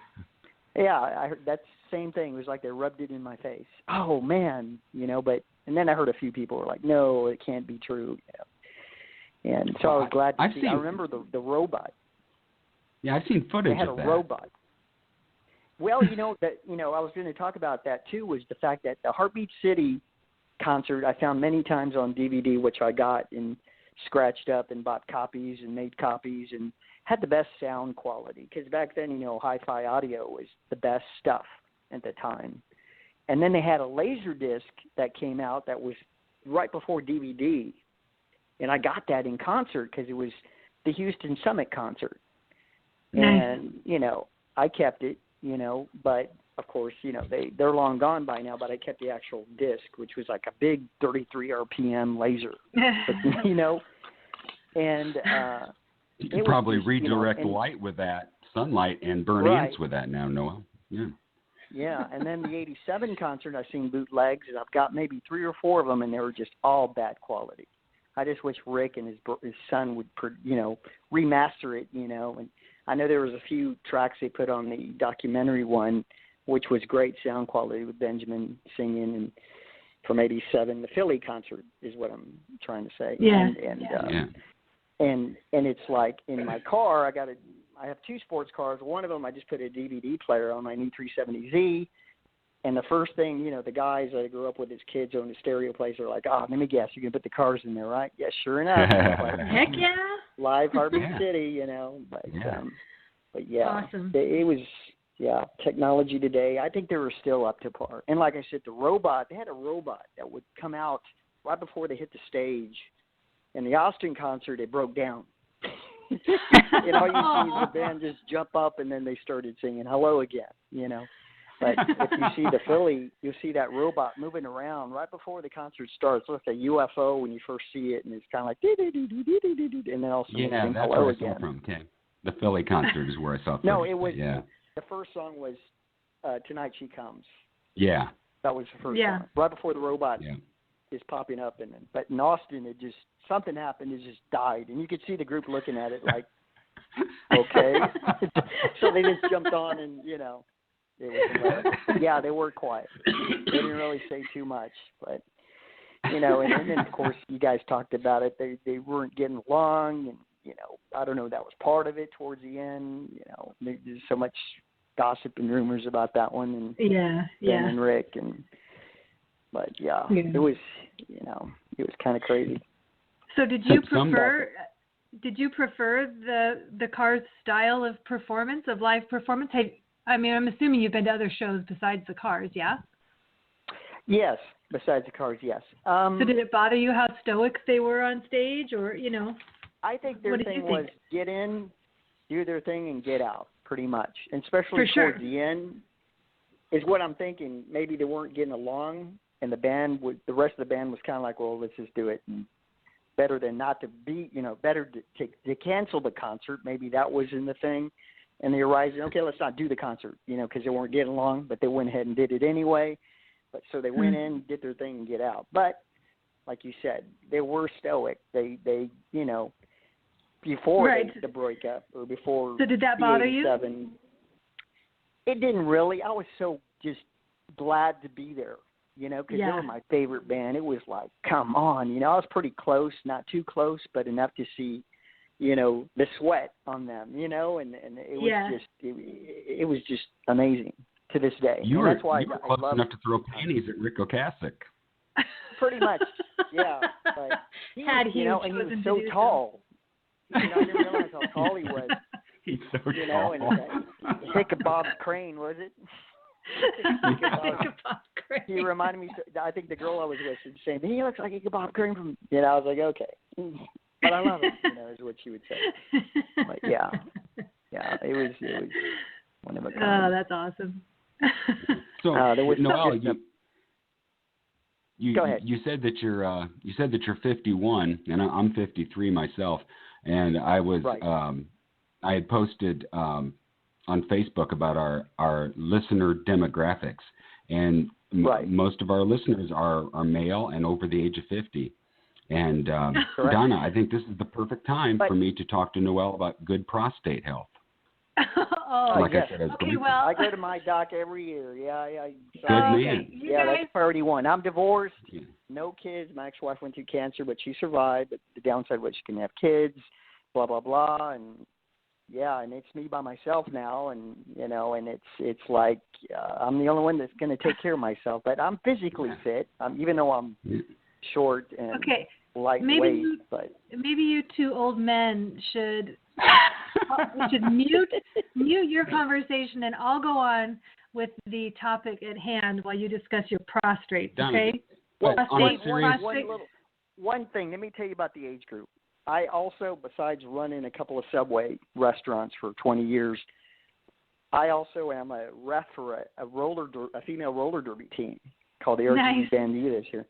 Yeah, I heard that same thing. It was like they rubbed it in my face. Oh man, you know. But and then I heard a few people were like, "No, it can't be true." You know? And so I was glad to see. I remember the robot. Yeah, I've seen footage of that. They had a robot. Well, I was going to talk about that too. Was the fact that the Heartbeat City concert I found many times on DVD, which I got and scratched up and bought copies and made copies and had the best sound quality, because back then, hi-fi audio was the best stuff at the time. And then they had a laser disc that came out that was right before DVD, and I got that in concert because it was the Houston Summit concert. Nice. And I kept it, but of course, they're long gone by now, but I kept the actual disc, which was like a big 33 RPM laser. But, and you can probably redirect light with that, sunlight, and burn ants with that now, Noah. Yeah. Yeah, and then the '87 concert, I've seen bootlegs, and I've got maybe 3 or 4 of them, and they were just all bad quality. I just wish Rick and his son would, remaster it, And I know there was a few tracks they put on the documentary one, which was great sound quality with Benjamin singing, and from '87, the Philly concert is what I'm trying to say. Yeah. And it's like in my car, I have 2 sports cars. One of them I just put a DVD player on my new 370Z. And the first thing, the guys that I grew up with as kids owned a stereo place. They're like, let me guess, you can put the cars in there, right? Yeah, sure enough. Like, heck yeah. Live Heartbeat City, But yeah, awesome. It was, technology today. I think they were still up to par. And like I said, they had a robot that would come out right before they hit the stage. In the Austin concert, it broke down. And all you see is the band just jump up, and then they started singing "Hello Again," But if you see the Philly, you'll see that robot moving around right before the concert starts. It's like a UFO when you first see it, and it's kind of like doo-doo-doo-doo-doo-doo-doo, and then all of a sudden that's hello where I again. saw from. Okay, the Philly concert is where I saw from. No, it was the first song was "Tonight She Comes." Yeah, that was the first song right before the robot is popping up, but in Austin, it just something happened. It just died, and you could see the group looking at it like, okay. So they just jumped on, and it was hilarious. Yeah, they were quiet. They didn't really say too much, but and then of course you guys talked about it. They weren't getting along, and I don't know, that was part of it towards the end. There's so much gossip and rumors about that one, and Ben and Rick, but it was it was kind of crazy. So did you prefer the Cars style of performance, of live performance? I'm assuming you've been to other shows besides the Cars, yeah? Yes, besides the Cars, yes. So did it bother you how stoic they were on stage, or I think their thing was get in, do their thing, and get out, pretty much. And especially towards the end is what I'm thinking. Maybe they weren't getting along, and the rest of the band was kind of like, well, let's just do it. And better than not to be, better to cancel the concert. Maybe that was in the thing. And they realized, okay, let's not do the concert, because they weren't getting along, but they went ahead and did it anyway. But so they went in, did their thing, and get out. But like you said, they were stoic. They before the breakup or before. So did that bother you? It didn't really. I was so just glad to be there, because they were my favorite band. It was like, come on, I was pretty close, not too close, but enough to see, the sweat on them, and it was just, it was just amazing to this day. You were close enough to throw panties at Rick Ocasek. Pretty much, yeah. But he was, and he was so tall. I didn't realize how tall he was. He's so tall. And thick of Bob's Crane, was it? He reminded me. I think the girl I was with said the same thing. He looks like Ichabod Crane from. I was like, okay, but I love him. Is what she would say. But yeah, it was one of a kind. Oh, that's awesome. So there was Noelle, go ahead. You said that you're 51, and I'm 53 myself, and I was right. I had posted on Facebook about our listener demographics, and most of our listeners are male and over the age of 50. And Donna, I think this is the perfect time for me to talk to Noelle about good prostate health. Like yes. I said, I go to my doc every year. Good man. That's priority one. I'm divorced, no kids. My ex-wife went through cancer, but she survived. But the downside was she can have kids, blah blah blah, and and it's me by myself now, and and it's like I'm the only one that's going to take care of myself. But I'm physically fit, even though I'm short and lightweight. Maybe you two old men should. We should mute your conversation, and I'll go on with the topic at hand while you discuss your prostate. Okay? Well, one thing. Let me tell you about the age group. I also, besides running a couple of Subway restaurants for 20 years, I also am a ref for a female roller derby team called the RGB Bandita this year.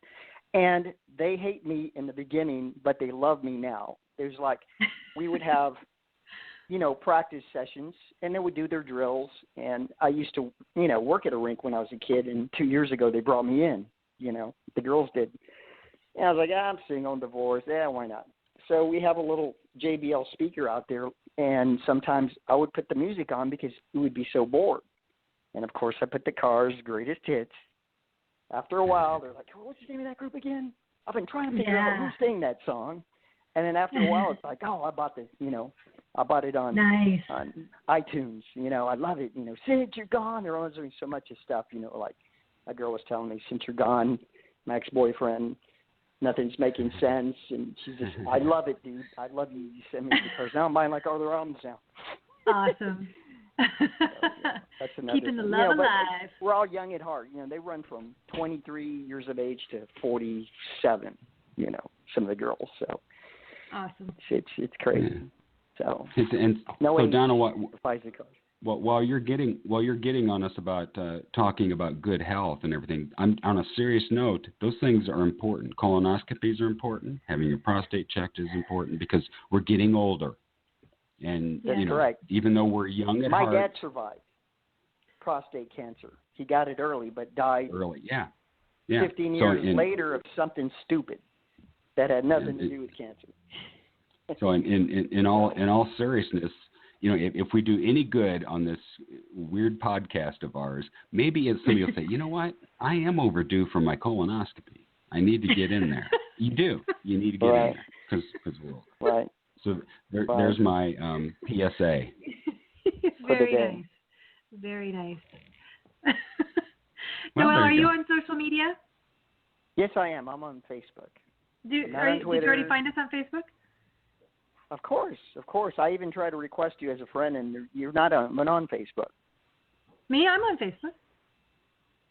And they hate me in the beginning, but they love me now. There's we would have practice sessions, and they would do their drills. And I used to, work at a rink when I was a kid, and 2 years ago they brought me in, the girls did. And I was like, I'm single and divorced. Yeah, why not? So we have a little JBL speaker out there, and sometimes I would put the music on because it would be so bored. And, of course, I put the Cars' greatest hits. After a while, they're like, oh, what's the name of that group again? I've been trying to figure out who sang that song. And then after a while, it's like, oh, I bought this, I bought it on iTunes. I love it. Since you're gone, they're always doing so much of stuff. Like a girl was telling me, since you're gone, my ex-boyfriend, nothing's making sense. And she's just, I love it, dude. I love you. You send me the cars. Now I'm buying all their albums now. Awesome. That's another Keeping the thing. love but alive. We're all young at heart. They run from 23 years of age to 47. Some of the girls. So awesome. It's crazy. Yeah. So so Donna, while you're getting on us about talking about good health and everything, I'm on a serious note. Those things are important. Colonoscopies are important. Having your prostate checked is important because we're getting older. And correct. Even though we're young at heart. My dad survived prostate cancer. He got it early, but died early. Yeah. 15 years later of something stupid that had nothing to do with cancer. So in all seriousness, if we do any good on this weird podcast of ours, maybe somebody will say, you know what, I am overdue for my colonoscopy. I need to get in there. You do. You need to get in there because we're right. So there's my PSA. Very nice. Very nice. Noelle, are you on social media? Yes, I am. I'm on Facebook. Did you already find us on Facebook? Of course. I even try to request you as a friend, and you're not on Facebook. Me? I'm on Facebook.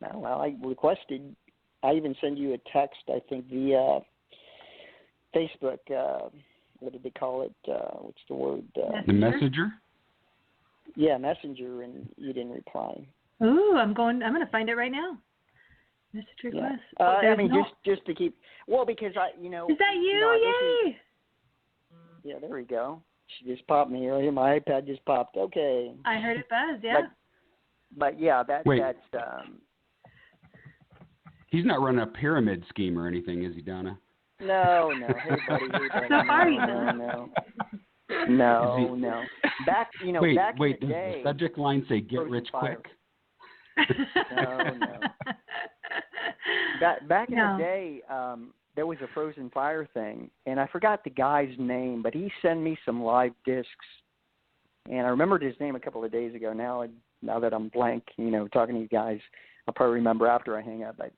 No, well, I requested. I even send you a text, I think, via Facebook. What did they call it? What's the word? The Messenger? Yeah, Messenger, and you didn't reply. Ooh, I'm going to find it right now. Message request. Just to keep. Well, because Is that you? Yay! Yeah, there we go. She just popped me here. My iPad just popped. Okay. I heard it buzz. Yeah. But yeah, that's. He's not running a pyramid scheme or anything, is he, Donna? No. Hey, buddy. So far, he's No. Back, wait. in the day. Does the subject line say "Get rich quick"? No. Back in the day, there was a Frozen Fire thing, and I forgot the guy's name, but he sent me some live discs, and I remembered his name a couple of days ago. Now that I'm blank, talking to you guys, I'll probably remember after I hang up. But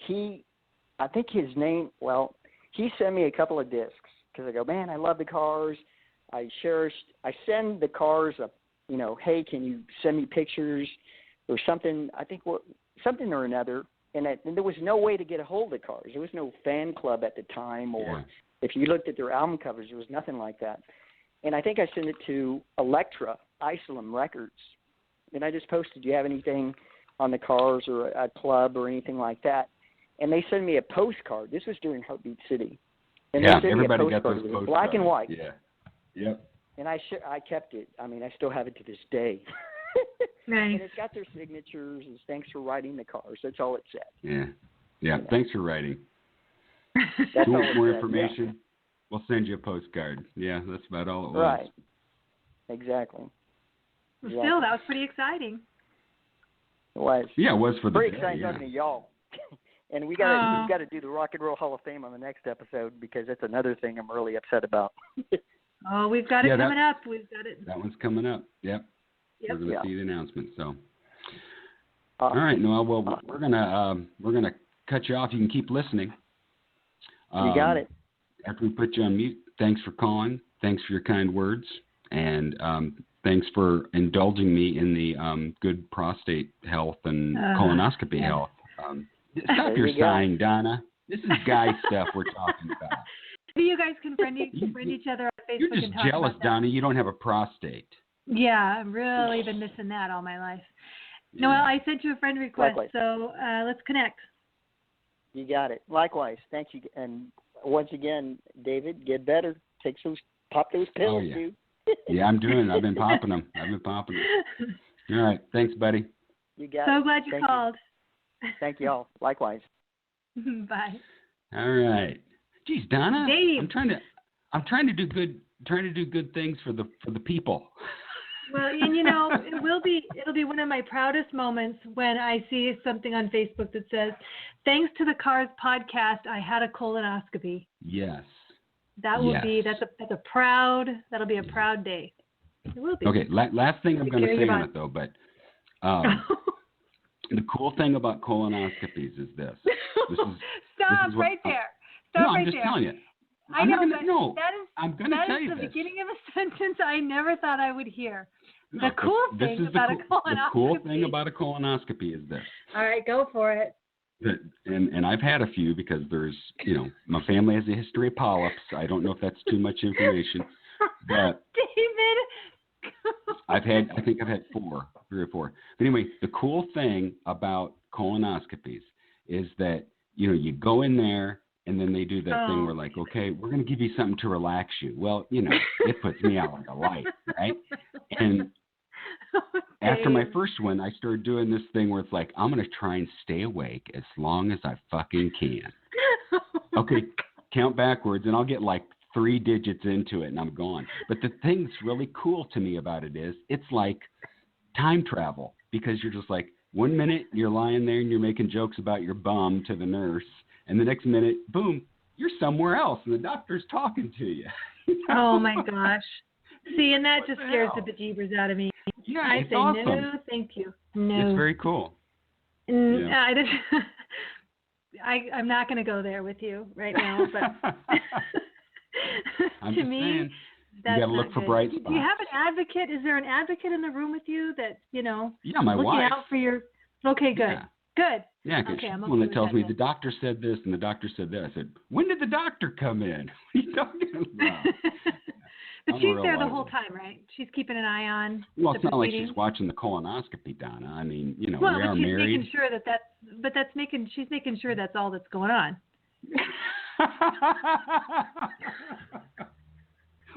I think his name. Well, he sent me a couple of discs because I go, man, I love the Cars. I send the Cars hey, can you send me pictures? or something. I think something or another. And there was no way to get a hold of cars. There was no fan club at the time, or if you looked at their album covers, there was nothing like that. And I think I sent it to Elektra, Isolum Records. And I just posted, do you have anything on the cars or a club or anything like that? And they sent me a postcard. This was during Heartbeat City. And they sent everybody me a postcard. got those postcards. Black and white. Yeah. Yep. And I kept it. I mean, I still have it to this day. Nice. And it's got their signatures and thanks for writing the cars. That's all it said. Yeah. Yeah. Thanks for writing. That's all it more said, information? We'll send you a postcard. Yeah, that's about all it was. Right. Exactly. Well, still, that was pretty exciting. It was. Yeah, it was for the pretty day, exciting talking to y'all. And we've got to do the Rock and Roll Hall of Fame on the next episode because that's another thing I'm really upset about. Oh, we've got it coming up. We've got it. That one's coming up. Yep. We're going to see the announcement. So, all Awesome. right, Noel. Well, we're gonna cut you off. You can keep listening. You got it. After we put you on mute, thanks for calling. Thanks for your kind words, and thanks for indulging me in the good prostate health and colonoscopy health. Stop your sighing, Donna. This is guy stuff we're talking about. Maybe you guys can friend each other on Facebook. You're just and talk jealous, about Donna. You don't have a prostate. Yeah, I've really been missing that all my life. Yeah. Noel, I sent you a friend request, so let's connect. You got it. Likewise. Thank you. And once again, David, get better. Pop those pills, dude. Yeah, I'm doing it. I've been popping them. All right. Thanks, buddy. You got it. So glad you called. Thank you all. Likewise. Bye. All right. Geez, Donna, Dave. I'm trying to do good things for the people. Well, and it'll be one of my proudest moments when I see something on Facebook that says, "Thanks to the Cars podcast, I had a colonoscopy." Yes. That will be that'll be a proud day. It will be. Okay, last thing I'm going to say on it though, but the cool thing about colonoscopies is this. Stop right there. I'm just telling you. I know, I'm going to tell you that is this. the beginning of a sentence I never thought I would hear. The cool thing about a colonoscopy. The cool thing about a colonoscopy is this. All right, go for it. And I've had a few because there's, my family has a history of polyps. I don't know if that's too much information, but David. I think I've had 3 or 4. But anyway, the cool thing about colonoscopies is that, you go in there and then they do that thing where like, okay, we're going to give you something to relax you. Well, it puts me out like a light, right? And after my first one, I started doing this thing where it's like, I'm going to try and stay awake as long as I fucking can. Okay, count backwards, and I'll get like 3 digits into it, and I'm gone. But the thing that's really cool to me about it is it's like time travel because you're just like, 1 minute you're lying there and you're making jokes about your bum to the nurse, and the next minute, boom, you're somewhere else, and the doctor's talking to you. Oh, my gosh. See, and that just scares the bejeebers out of me. Yeah, I it's say, awesome. no, thank you. No. It's very cool. Yeah. I'm not going to go there with you right now, but to me, saying, that's you got to look for bright spots. Do you have an advocate? Is there an advocate in the room with you that, Yeah, my looking wife. out for your... Okay, good. Yeah. Good. Yeah, because okay, she's the one that tells me the doctor said this and the doctor said that. I said, when did the doctor come in? What are you talking about? But she's there the whole time, right? She's keeping an eye on. Well, it's not like she's watching the colonoscopy, Donna. I mean, we are she's married. Making sure she's making sure that's all that's going on.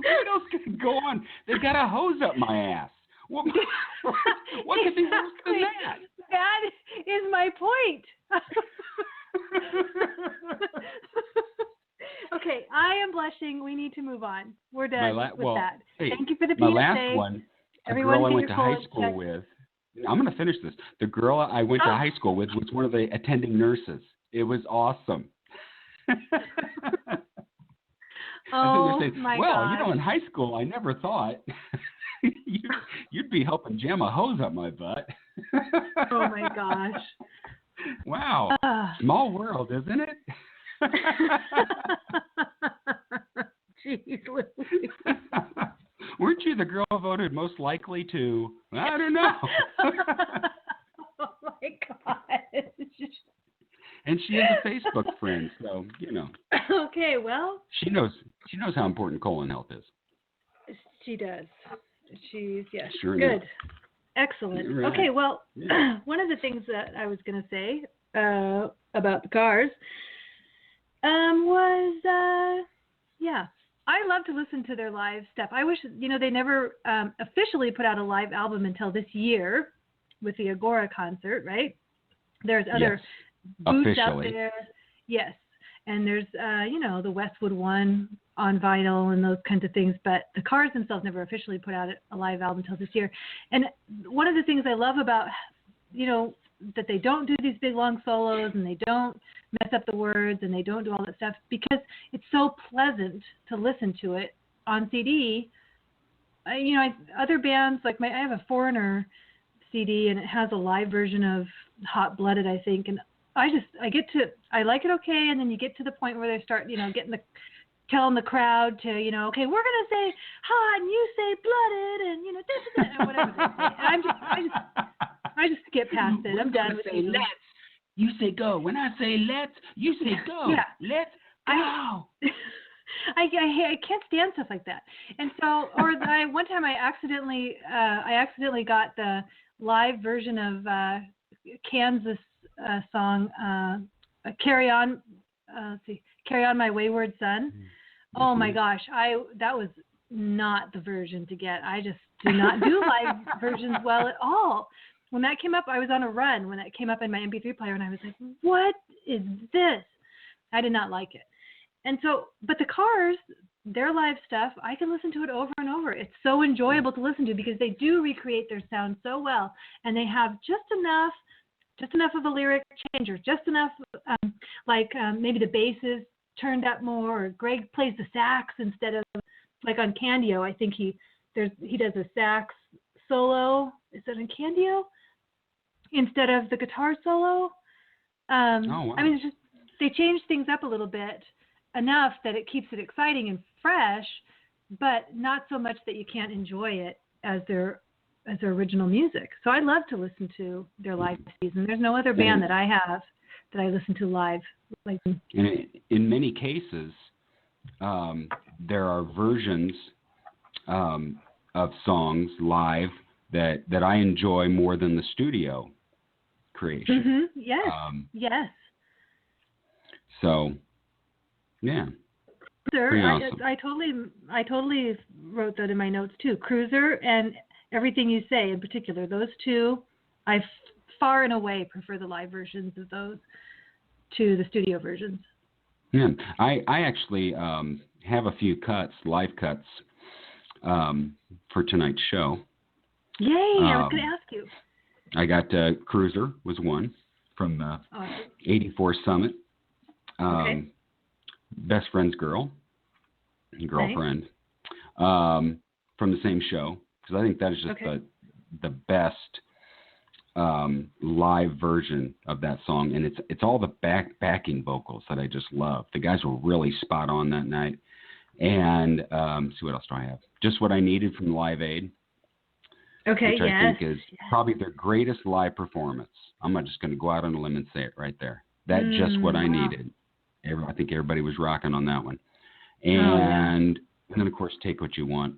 What else could go on? They got a hose up my ass. What could be worse than that? That is my point. Okay, I am blushing. We need to move on. We're done with that. Hey, thank you for the PSA. My last one, a girl I went to high school with. I'm going to finish this. The girl I went to high school with was one of the attending nurses. It was awesome. Oh, my well, gosh. in high school, I never thought you'd be helping jam a hose up my butt. Oh, my gosh. Wow. Small world, isn't it? Jeez Louise. Weren't you the girl voted most likely to? I don't know. And she is a Facebook friend, so Okay, well, she knows how important colon health is. she does. She's Sure good. enough. Excellent. Right. Okay, well, one of the things that I was going to say about the cars was, I love to listen to their live stuff. I wish, they never officially put out a live album until this year with the Agora concert, right? There's other booths out there. Yes. And there's, the Westwood one on vinyl and those kinds of things. But the Cars themselves never officially put out a live album until this year. And one of the things I love about, that they don't do these big long solos and they don't mess up the words and they don't do all that stuff because it's so pleasant to listen to it on CD. Other bands, like I have a Foreigner CD and it has a live version of Hot Blooded, I think. And I like it okay. And then you get to the point where they start, telling the crowd to, okay, we're going to say hot and you say blooded and, and whatever they say. And I just skip past it. I'm done with it. Let's. You say go. When I say let's, you say go. Yeah. Let's go. I can't stand stuff like that. And so, one time I accidentally got the live version of Kansas song Carry On My Wayward Son. Mm-hmm. Oh my gosh, that was not the version to get. I just do not do live versions well at all. When that came up, I was on a run when that came up in my MP3 player, and I was like, what is this? I did not like it. And so, but the Cars, their live stuff, I can listen to it over and over. It's so enjoyable to listen to because they do recreate their sound so well, and they have just enough of a lyric change, or just enough, maybe the bass is turned up more, or Greg plays the sax instead of, like on Candio, I think he does a sax solo. Is it on Candio? Instead of the guitar solo. Wow. I mean, they change things up a little bit enough that it keeps it exciting and fresh, but not so much that you can't enjoy it as their original music. So I love to listen to their live season. There's no other band that I have that I listen to live. And in many cases, there are versions of songs live that I enjoy more than the studio creation. Mm-hmm. Yes. Yes. So, yeah. Cruiser, awesome. I totally wrote that in my notes too. Cruiser and Everything You Say in particular, those two, I far and away prefer the live versions of those to the studio versions. Yeah, I actually have a few live cuts for tonight's show. Yay! I was going to ask you. I got Cruiser was one from the awesome. 84 Summit. Okay. Best Friend's Girlfriend, from the same show, because I think that is just the best live version of that song, and it's all the backing vocals that I just love. The guys were really spot on that night. And see, what else do I have? Just What I Needed from Live Aid. Okay, which I think is probably their greatest live performance. I'm not just going to go out on a limb and say it right there. That's just what I needed. I think everybody was rocking on that one. And then, of course, Take What You Want.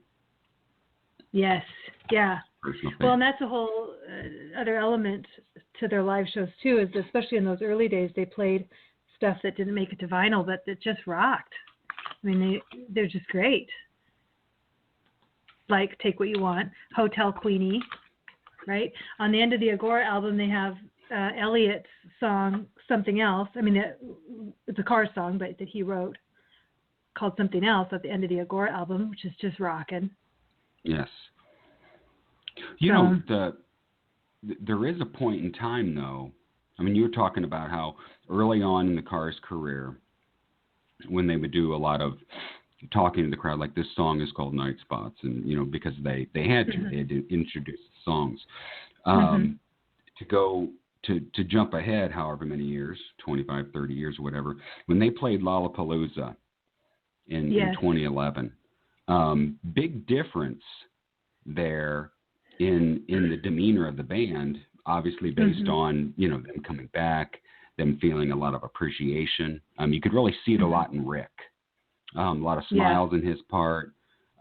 Yes, yeah. Personal well, and that's a whole other element to their live shows, too, is especially in those early days, they played stuff that didn't make it to vinyl, but that just rocked. I mean, they're just great. Like Take What You Want, Hotel Queenie, right? On the end of the Agora album, they have Elliot's song, Something Else. I mean, it's a Cars song, but that he wrote, called Something Else at the end of the Agora album, which is just rocking. Yes. You know, there is a point in time, though. I mean, you were talking about how early on in the Cars' career, when they would do a lot of talking to the crowd, like this song is called Night Spots, and because they had to, they had to introduce the songs. To go to jump ahead however many years, 25, 30 years or whatever, when they played Lollapalooza in 2011, big difference there in the demeanor of the band, obviously based on them coming back, them feeling a lot of appreciation. You could really see it a lot in Rick. A lot of smiles in his part.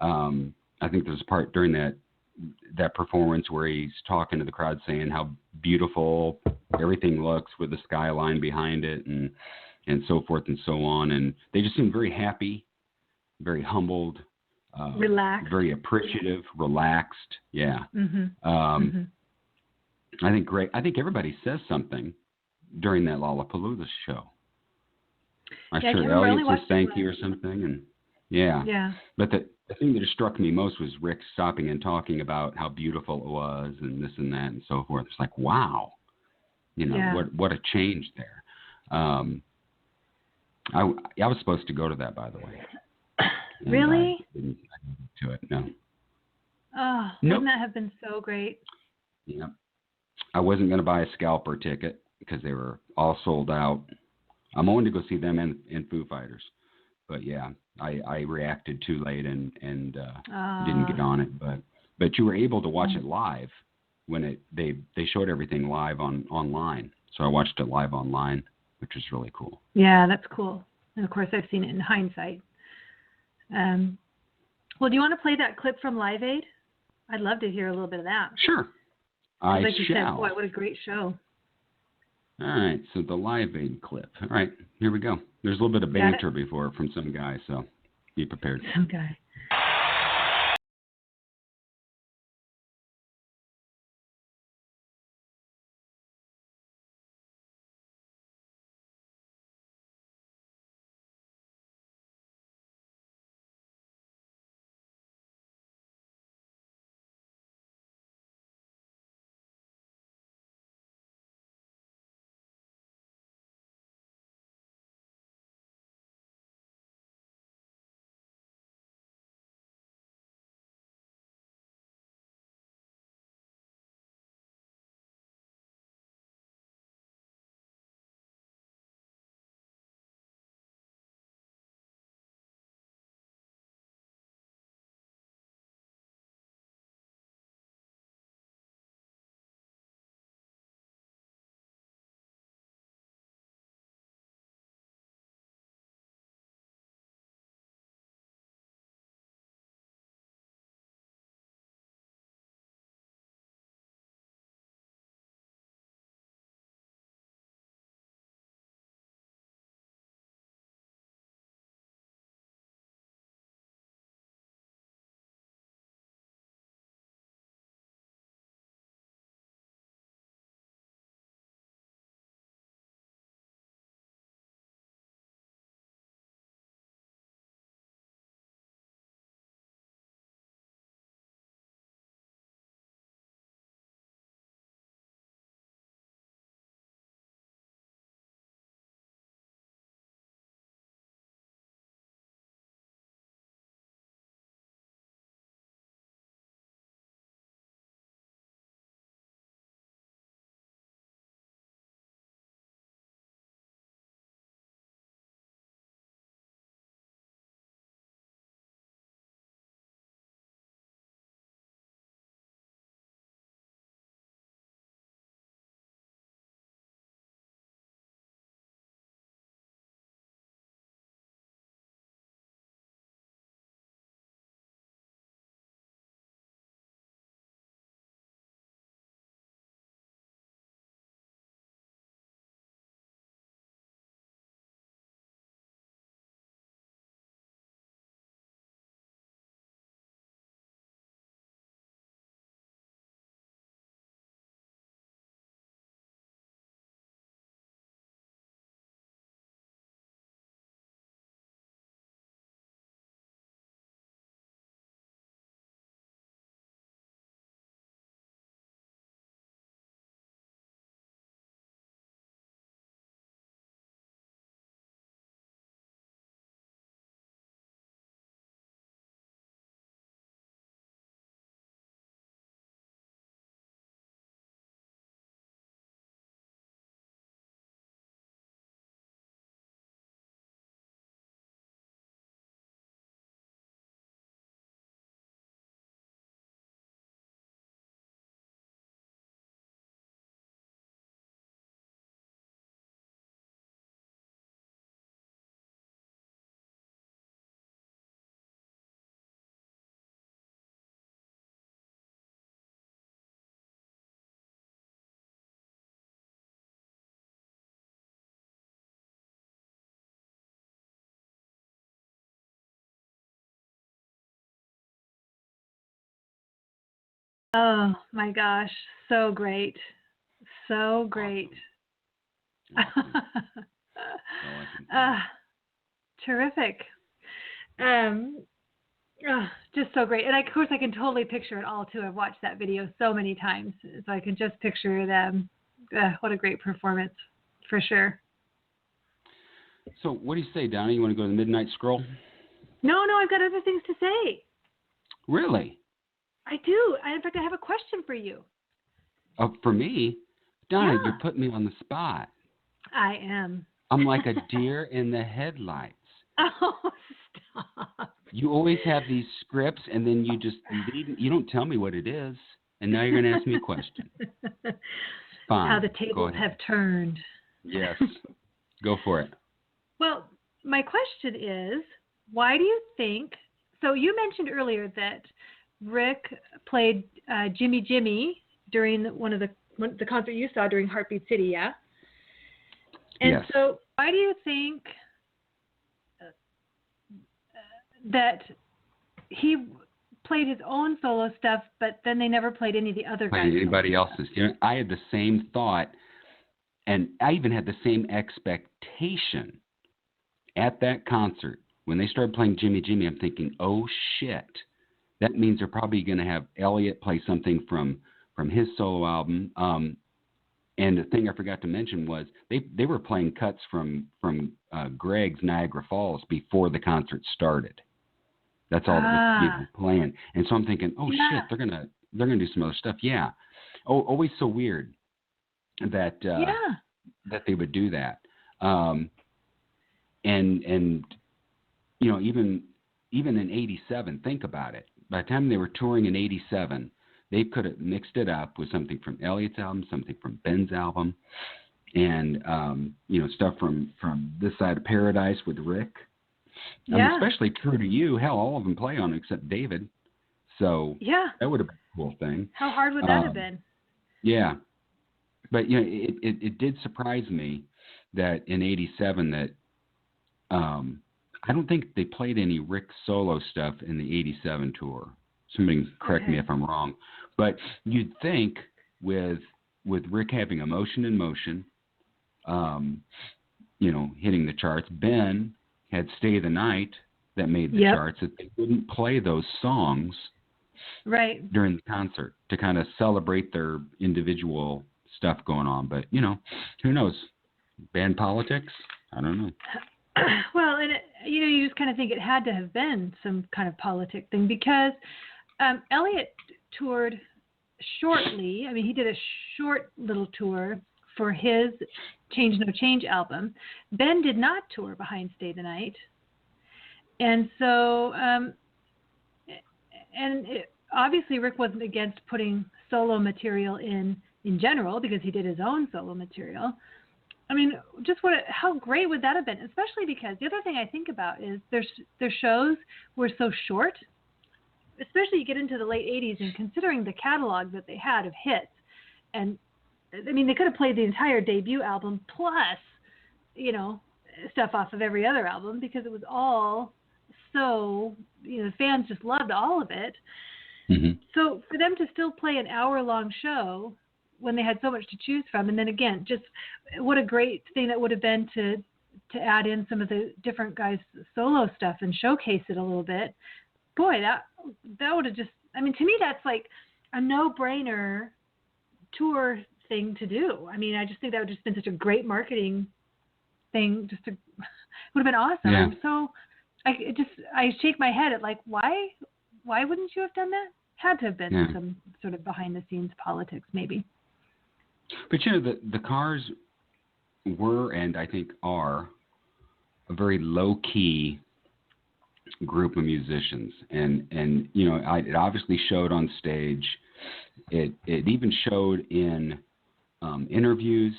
I think there's a part during that performance where he's talking to the crowd saying how beautiful everything looks with the skyline behind it and so forth and so on. And they just seem very happy, very humbled, relaxed, very appreciative, relaxed. Yeah. I think great. I think everybody says something during that Lollapalooza show. I'm sure Elliot says thank you or something. And yeah. But the thing that struck me most was Rick stopping and talking about how beautiful it was and this and that and so forth. It's like, wow, what a change there. I was supposed to go to that, by the way. Really? I didn't to it, no. Oh, wouldn't that have been so great? Yeah. I wasn't going to buy a scalper ticket because they were all sold out. I'm going to go see them and Foo Fighters. But yeah, I reacted too late and didn't get on it. But you were able to watch it live when they showed everything live online. So I watched it live online, which was really cool. Yeah, that's cool. And of course, I've seen it in hindsight. Well, do you want to play that clip from Live Aid? I'd love to hear a little bit of that. Sure. Like you said, boy, what a great show. All right, so the Live Aid clip. All right, here we go. There's a little bit of banter before from some guy, so be prepared. Some guy. Oh my gosh, so great, so great. Awesome. That's all I can say. Terrific. Um, just so great. And of course, I can totally picture it all too. I've watched that video so many times, so I can just picture them. What a great performance, for sure. So, what do you say, Donna? You want to go to the Midnight Scroll? No, I've got other things to say. Really? I do. In fact, I have a question for you. For me? Donna, Yeah. you're putting me on the spot. I am. I'm like a deer in the headlights. Oh, stop. You always have these scripts, and then you just lead. You don't tell me what it is, and now you're going to ask me a question. Fine. How the tables have turned. Yes. Go for it. Well, my question is, why do you think, so you mentioned earlier that Rick played Jimmy Jimmy during one of the concert you saw during Heartbeat City, yeah? And yes. so why do you think that he played his own solo stuff, but then they never played any of the other guys' Anybody else's? You know, I had the same thought, and I even had the same expectation at that concert. When they started playing Jimmy Jimmy, I'm thinking, oh shit, that means they're probably going to have Elliot play something from his solo album. And the thing I forgot to mention was they were playing cuts from Greg's Niagara Falls before the concert started. That's all that was playing. And so I'm thinking, oh shit, they're gonna do some other stuff. Yeah. Oh, always so weird that that they would do that. And you know, even in '87, think about it. By the time they were touring in '87, they could have mixed it up with something from Elliot's album, something from Ben's album, and you know, stuff from This Side of Paradise with Rick. Yeah. Especially True to You. Hell, all of them play on it except David. So that would have been a cool thing. How hard would that have been? Yeah. But, you know, it did surprise me that in '87 that I don't think they played any Rick solo stuff in the '87 tour. Somebody correct me if I'm wrong. But you'd think with Rick having Emotion in Motion, you know, hitting the charts, Ben had Stay the Night that made the charts, that they wouldn't play those songs during the concert to kind of celebrate their individual stuff going on. But, you know, who knows? Band politics? I don't know. Well, and you know, you just kind of think it had to have been some kind of politic thing because Elliot toured shortly. I mean, he did a short little tour for his Change No Change album. Ben did not tour behind Stay the Night. And so, obviously Rick wasn't against putting solo material in general because he did his own solo material. I mean, just how great would that have been? Especially because the other thing I think about is their shows were so short. Especially you get into the late 80s and considering the catalog that they had of hits. And I mean, they could have played the entire debut album plus, you know, stuff off of every other album because it was all so, you know, fans just loved all of it. Mm-hmm. So for them to still play an hour-long show when they had so much to choose from, and then again, just what a great thing that would have been to add in some of the different guys' solo stuff and showcase it a little bit. Boy, that would have just, I mean, to me, that's like a no-brainer tour thing to do. I mean, I just think that would have just been such a great marketing thing. Would have been awesome. Yeah. So I shake my head at like, why wouldn't you have done that? Had to have been some sort of behind the scenes politics, maybe. But you know, the Cars were, and I think are, a very low key group of musicians, and you know, it obviously showed on stage. It even showed in interviews,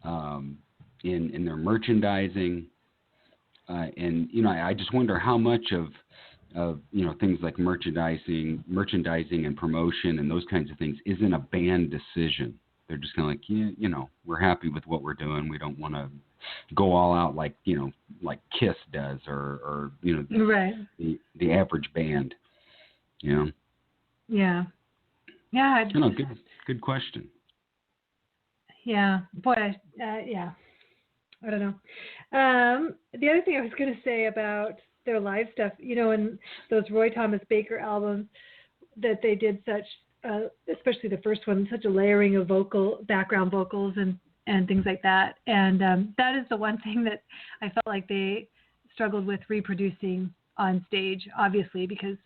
in their merchandising, and you know, I just wonder how much of you know, things like merchandising and promotion and those kinds of things isn't a band decision. They're just kind of like, yeah, you know, we're happy with what we're doing. We don't want to go all out like, you know, like Kiss does or you know, the average band, you know. Yeah. Yeah. Good question. Yeah. Boy, yeah. I don't know. The other thing I was going to say about their live stuff, in those Roy Thomas Baker albums, that they did such, especially the first one, such a layering of background vocals and things like that. And that is the one thing that I felt like they struggled with reproducing on stage, obviously, because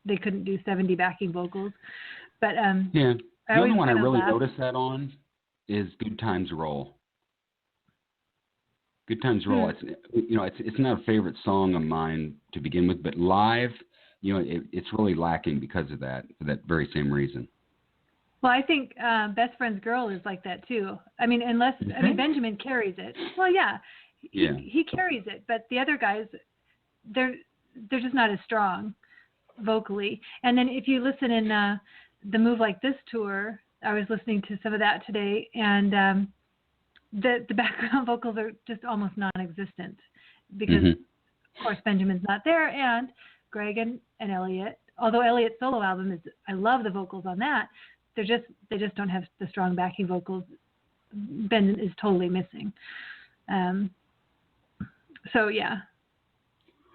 they couldn't do 70 backing vocals. But yeah, the only one I really laughed. noticed that on is Good Times Roll. Good Times Roll. It's not a favorite song of mine to begin with, but live, it's really lacking because of that, for that very same reason. Well, I think Best Friend's Girl is like that too. I mean, Benjamin carries it. Well, yeah, he carries it, but the other guys, they're just not as strong vocally. And then if you listen in the Move Like This tour, I was listening to some of that today, and the background vocals are just almost non-existent because, of course, Benjamin's not there, and Greg and Elliot. Although Elliot's solo album I love the vocals on that. They just don't have the strong backing vocals. Ben is totally missing. So yeah,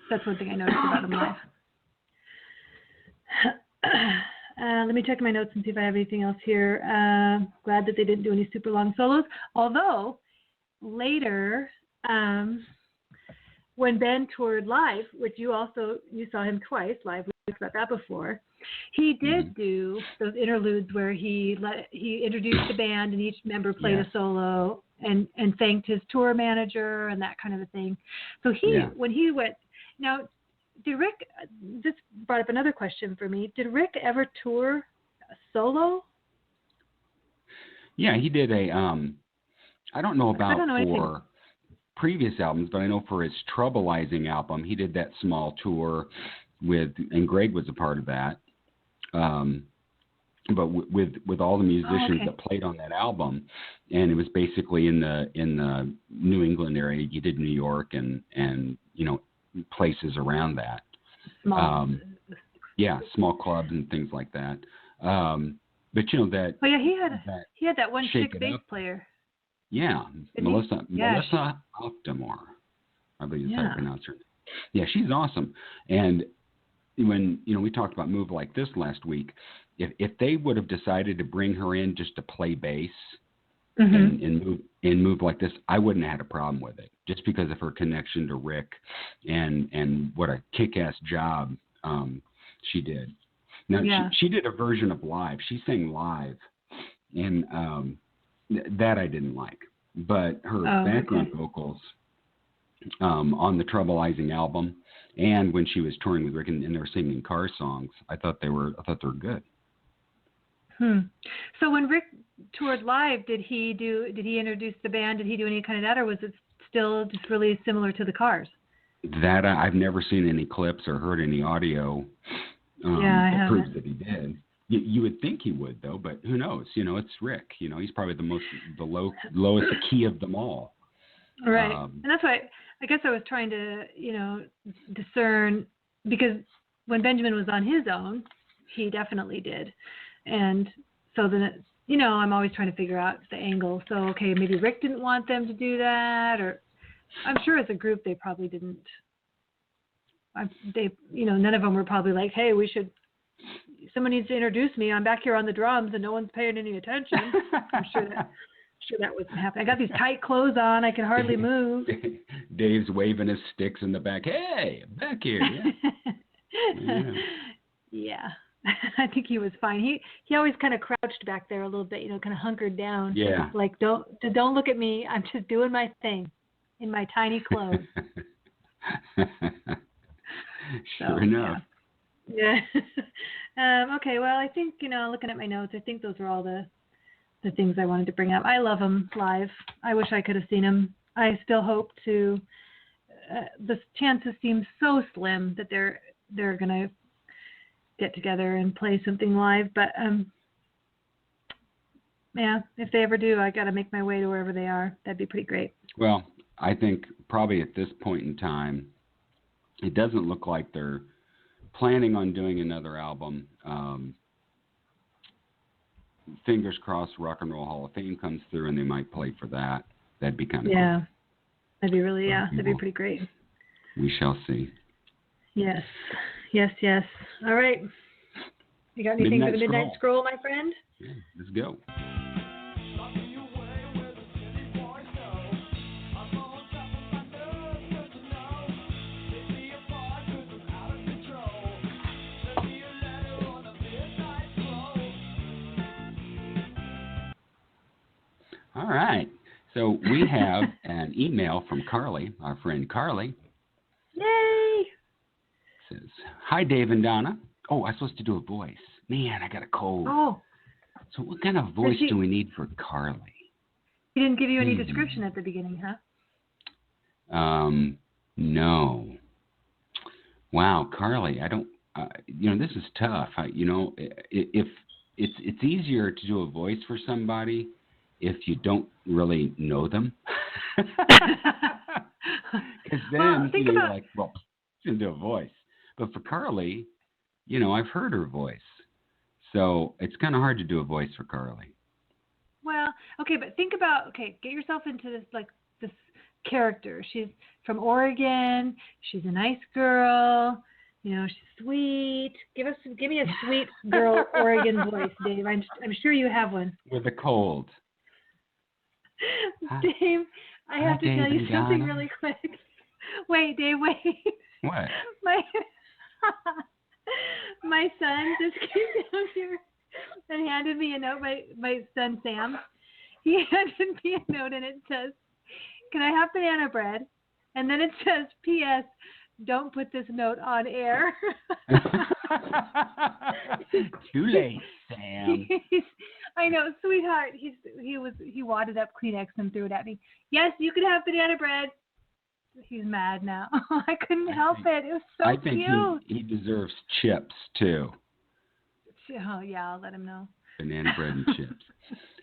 that's one thing I noticed about him live. Let me check my notes and see if I have anything else here. Glad that they didn't do any super long solos. Although later, when Ben toured live, which you saw him twice live, we talked about that before. He did do those interludes where he introduced the band and each member played a solo and thanked his tour manager and that kind of a thing. So when he went now. Did Rick, this brought up another question for me. Did Rick ever tour solo? Yeah, he did I don't know about for previous albums, but I know for his Troubleizing album, he did that small tour and Greg was a part of that. But with all the musicians that played on that album, and it was basically in the New England area. You did New York and places around that. Small clubs and things like that. But that. Oh yeah, he had that one chick bass player. Yeah, Melissa Optimore, I believe is how you pronounce her. Yeah, she's awesome. And when we talked about Move Like This last week, if they would have decided to bring her in just to play bass and move like this, I wouldn't have had a problem with it, just because of her connection to Rick and what a kick-ass job she did. Now she did a version of live. She sang live, and that I didn't like. But her background vocals on the Troubleizing album, and when she was touring with Rick and they were singing car songs, I thought they were good. So when Rick toured live, did he introduce the band? Did he do any kind of that, or was it still just really similar to the Cars? That I've never seen any clips or heard any audio that proves that he did. You would think he would, though, but who knows? It's Rick. He's probably the lowest key of them all. Right, and that's why I guess I was trying to discern, because when Benjamin was on his own, he definitely did. And so then, I'm always trying to figure out the angle. So, okay, maybe Rick didn't want them to do that, or I'm sure as a group they probably didn't. None of them were probably like, hey, someone needs to introduce me. I'm back here on the drums and no one's paying any attention. I'm sure that wasn't happening. I got these tight clothes on. I can hardly move. Dave's waving his sticks in the back. Hey, back here. Yeah. Yeah. I think he was fine. He always kind of crouched back there a little bit, kind of hunkered down. Yeah. Like don't look at me. I'm just doing my thing in my tiny clothes. Sure enough. Yeah. Okay. Well, I think looking at my notes, I think those were all the things I wanted to bring up. I love them live. I wish I could have seen them. I still hope to. The chances seem so slim that they're gonna get together and play something live, but if they ever do, I got to make my way to wherever they are. That'd be pretty great. Well, I think probably at this point in time, it doesn't look like they're planning on doing another album. fingers crossed, Rock and Roll Hall of Fame comes through, and they might play for that. That'd be kind of cool. That'd be really that'd be pretty great. We shall see. Yes. All right. You got anything for the Midnight Scroll, my friend? Yeah, let's go. All right. So we have an email from Carly, our friend Carly. Yay! Says, "Hi, Dave and Donna." Oh, I'm supposed to do a voice. Man, I got a cold. Oh. So what kind of voice do we need for Carly? He didn't give you any description at the beginning, huh? No. Wow, Carly, I don't. This is tough. If it's easier to do a voice for somebody if you don't really know them. Because then you're like, well, you can do a voice. But for Carly, I've heard her voice. So it's kind of hard to do a voice for Carly. Well, okay, but think about, get yourself into this character. She's from Oregon. She's a nice girl. She's sweet. Give me a sweet girl Oregon voice, Dave. I'm sure you have one. With a cold. Dave, I have to tell you something really quick. Wait, Dave, wait. What? My son just came down here and handed me a note. My son, Sam, he handed me a note and it says, "Can I have banana bread?" And then it says, "P.S. Don't put this note on air." Too late, Sam. I know, sweetheart. He wadded up Kleenex and threw it at me. "Yes, you can have banana bread." He's mad now. I couldn't help it. It was so cute. I think he deserves chips too. Oh yeah, I'll let him know. Banana bread and chips.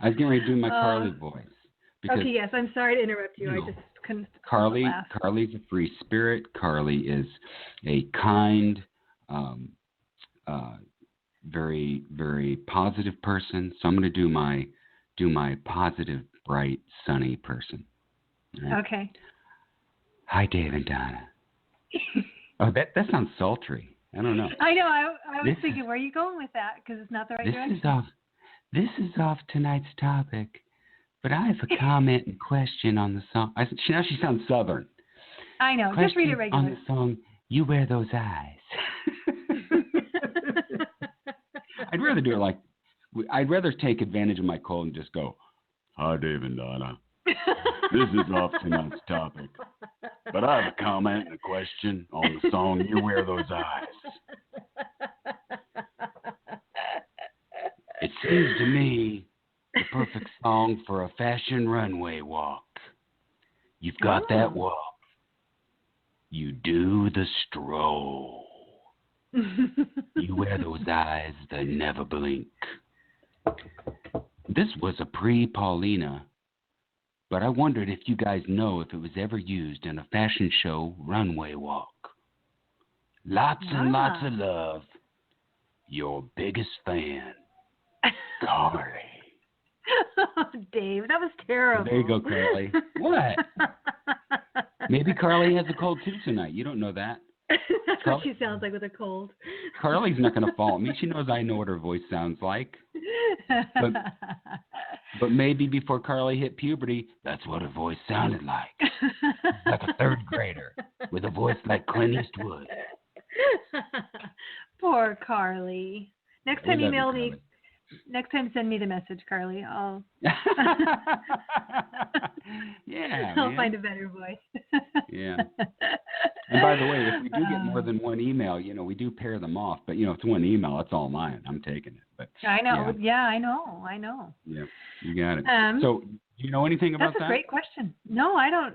I was getting ready to do my Carly voice. Because, okay, yes, I'm sorry to interrupt you. I just couldn't laugh. Carly's a free spirit. Carly is a kind, very, very positive person. So I'm going to do my positive, bright, sunny person. Right? Okay. Hi, Dave and Donna. Oh, that sounds sultry. I don't know. I know. I was thinking, where are you going with that? Because it's not the right direction. This is off tonight's topic. But I have a comment and question on the song. Now she sounds Southern. I know. Just read it regularly. On the song, "You Wear Those Eyes." I'd rather do it I'd rather take advantage of my cold and just go, "Hi, Dave and Donna. This is off tonight's topic. But I have a comment and a question on the song, 'You Wear Those Eyes.' It seems to me the perfect song for a fashion runway walk. You've got that walk. You do the stroll. You wear those eyes that never blink." This was a pre-Paulina, but I wondered if you guys know if it was ever used in a fashion show runway walk. Lots and lots of love. Your biggest fan, Carly. Oh, Dave, that was terrible. There you go, Carly. What? Maybe Carly has a cold too tonight. You don't know that. That's what she sounds like with a cold. Carly's not going to fault me. She knows I know what her voice sounds like. But maybe before Carly hit puberty, that's what her voice sounded like. Like a third grader with a voice like Clint Eastwood. Poor Carly. Next time send me the message, Carly. I'll I'll find a better voice. Yeah. And by the way, if we do get more than one email, we do pair them off. But it's one email, that's all mine. I'm taking it. But I know. Yeah, I know. Yeah, you got it. So, do you know anything about that? That's a great question. No, I don't.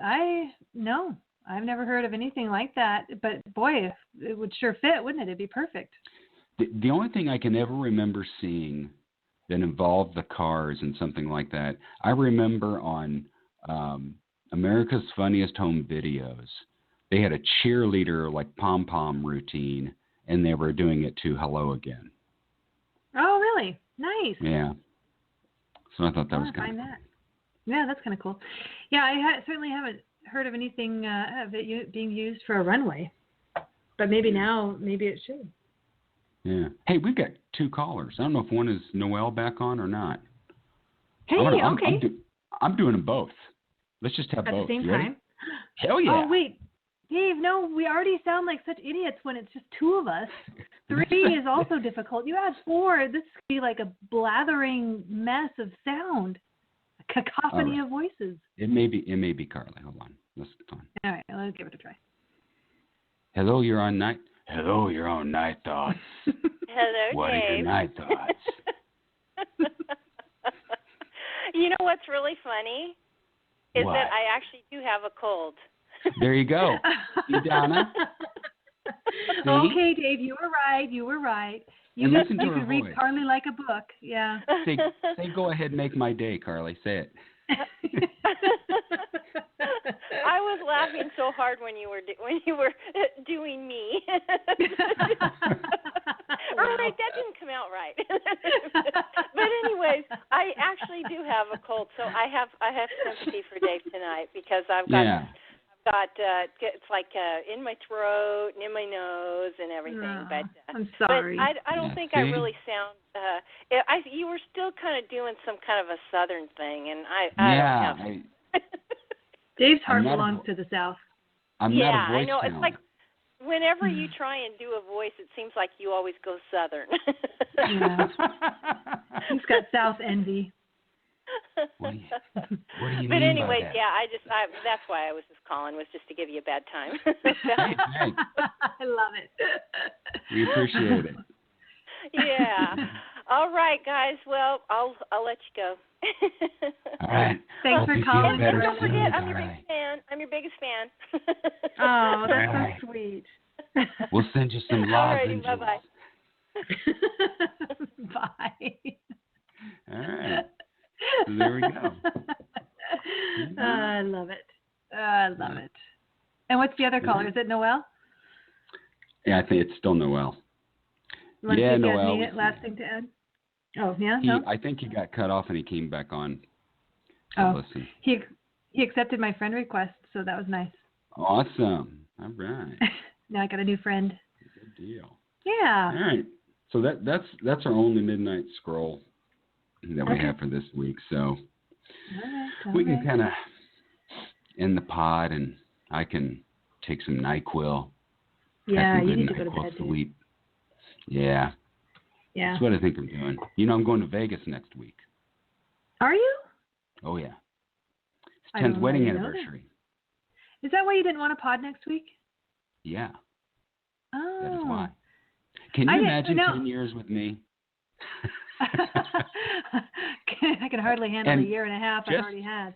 No, I've never heard of anything like that. But boy, it would sure fit, wouldn't it? It'd be perfect. The only thing I can ever remember seeing that involved the Cars and something like that, I remember on America's Funniest Home Videos, they had a cheerleader pom-pom routine, and they were doing it to Hello Again. Oh, really? Nice. Yeah. So I thought that was I find kind of that. Yeah, that's kind of cool. Yeah, I certainly haven't heard of anything of it being used for a runway. But maybe now, maybe it should. Yeah. Hey, we've got 2 callers. I don't know if one is Noelle back on or not. Hey, okay. I'm doing them both. Let's just have At both. the same You ready? time? Hell yeah. Oh, wait. Dave, no, we already sound like such idiots when it's just 2 of us. 3 is also difficult. You add 4, this could be like a blathering mess of sound. A cacophony of voices. It may be Carly. Hold on. Let's go on. All right, let's give it a try. Hello, you're on night. Hello, you're on Night Thoughts. Hello, what Dave. What are your night thoughts? You know what's really funny is What? that I actually do have a cold. There you go. See, Donna? See? Okay, Dave, you were right. You And listen to her could read voice. Carly like a book. Yeah. Say, go ahead, make my day, Carly. Say it. I was laughing so hard when you were doing me. Or wait, that didn't come out right. But anyways, I actually do have a cold, so I have sympathy for Dave tonight because I've got it's like in my throat and in my nose and everything. But I'm sorry. But I don't think I really sound. You were still kind of doing some kind of a southern thing, and I don't have. Dave's heart belongs to the South. I'm not a voice I know. talent. It's like whenever you try and do a voice, it seems like you always go southern. Yeah. He's got South envy. What do you But mean anyways, by that? yeah, that's why I was just calling, was just to give you a bad time. Hey. I love it. We appreciate it. Yeah. All right, guys. Well, I'll let you go. All right. Thanks for calling. And don't forget, I'm your biggest fan. I'm your biggest fan. Oh, that's so sweet. We'll send you some lozenges. All righty, bye-bye. Bye. All right. So there we go. I love it. And what's the other caller? Is it Noelle? Yeah, I think it's still Noelle. Yeah, Noelle. Last thing to add? Oh, yeah? I think he got cut off and he came back on to listen. He accepted my friend request, so that was nice. Awesome. All right. Now I got a new friend. Good deal. Yeah. All right. So that's our only midnight scroll that we have for this week. So we can kind of end the pod, and I can take some NyQuil. Yeah, you need to go to bed. Sleep. Yeah. Yeah. That's what I think I'm doing. I'm going to Vegas next week. Are you? Oh, yeah. It's 10th wedding anniversary. Is that why you didn't want to pod next week? Yeah. Oh. That is why. Can you imagine 10 years with me? I can hardly handle the year and a half I've already had.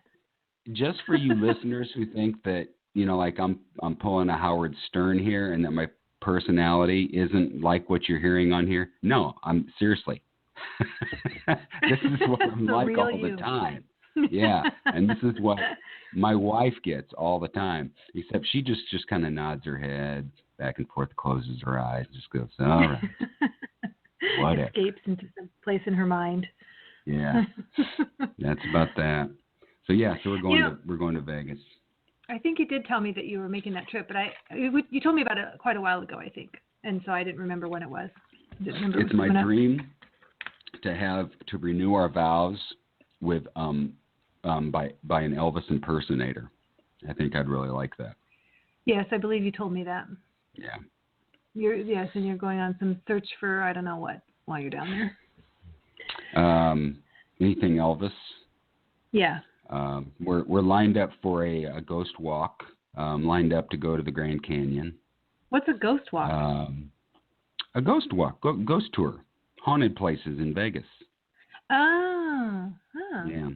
Just for you listeners who think that, like I'm pulling a Howard Stern here and that my personality isn't like what you're hearing on here. No, I'm seriously. This is what I'm like all the time. Yeah, and this is what my wife gets all the time, except she just kind of nods her head back and forth, closes her eyes, just goes, all right. Whatever. Escapes into some place in her mind. Yeah, that's about that. So so we're going to Vegas. I think you did tell me that you were making that trip, but you told me about it quite a while ago, I think, and so I didn't remember when it was. It's my dream to renew our vows with by an Elvis impersonator. I think I'd really like that. Yes, I believe you told me that. Yeah. And you're going on some search for I don't know what while you're down there. Anything Elvis? Yeah. We're lined up for a ghost walk. Lined up to go to the Grand Canyon. What's a ghost walk? A ghost walk, ghost tour, haunted places in Vegas. Oh. Yeah.